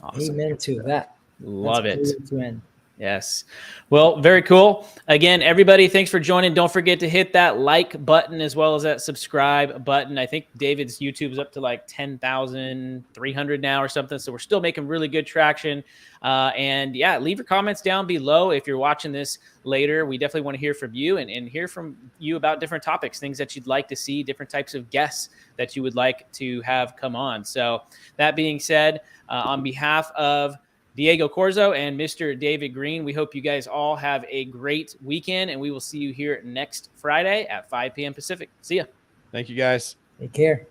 Awesome. Amen to that. Love That's it. to end. Yes. Well, very cool. Again, everybody, thanks for joining. Don't forget to hit that like button as well as that subscribe button. I think David's YouTube's up to like 10,300 now or something. So we're still making really good traction. And yeah, leave your comments down below. If you're watching this later, we definitely want to hear from you and hear from you about different topics, things that you'd like to see, different types of guests that you would like to have come on. So that being said, on behalf of Diego Corzo and Mr. David Green, we hope you guys all have a great weekend, and we will see you here next Friday at 5 p.m. Pacific. See ya. Thank you, guys. Take care.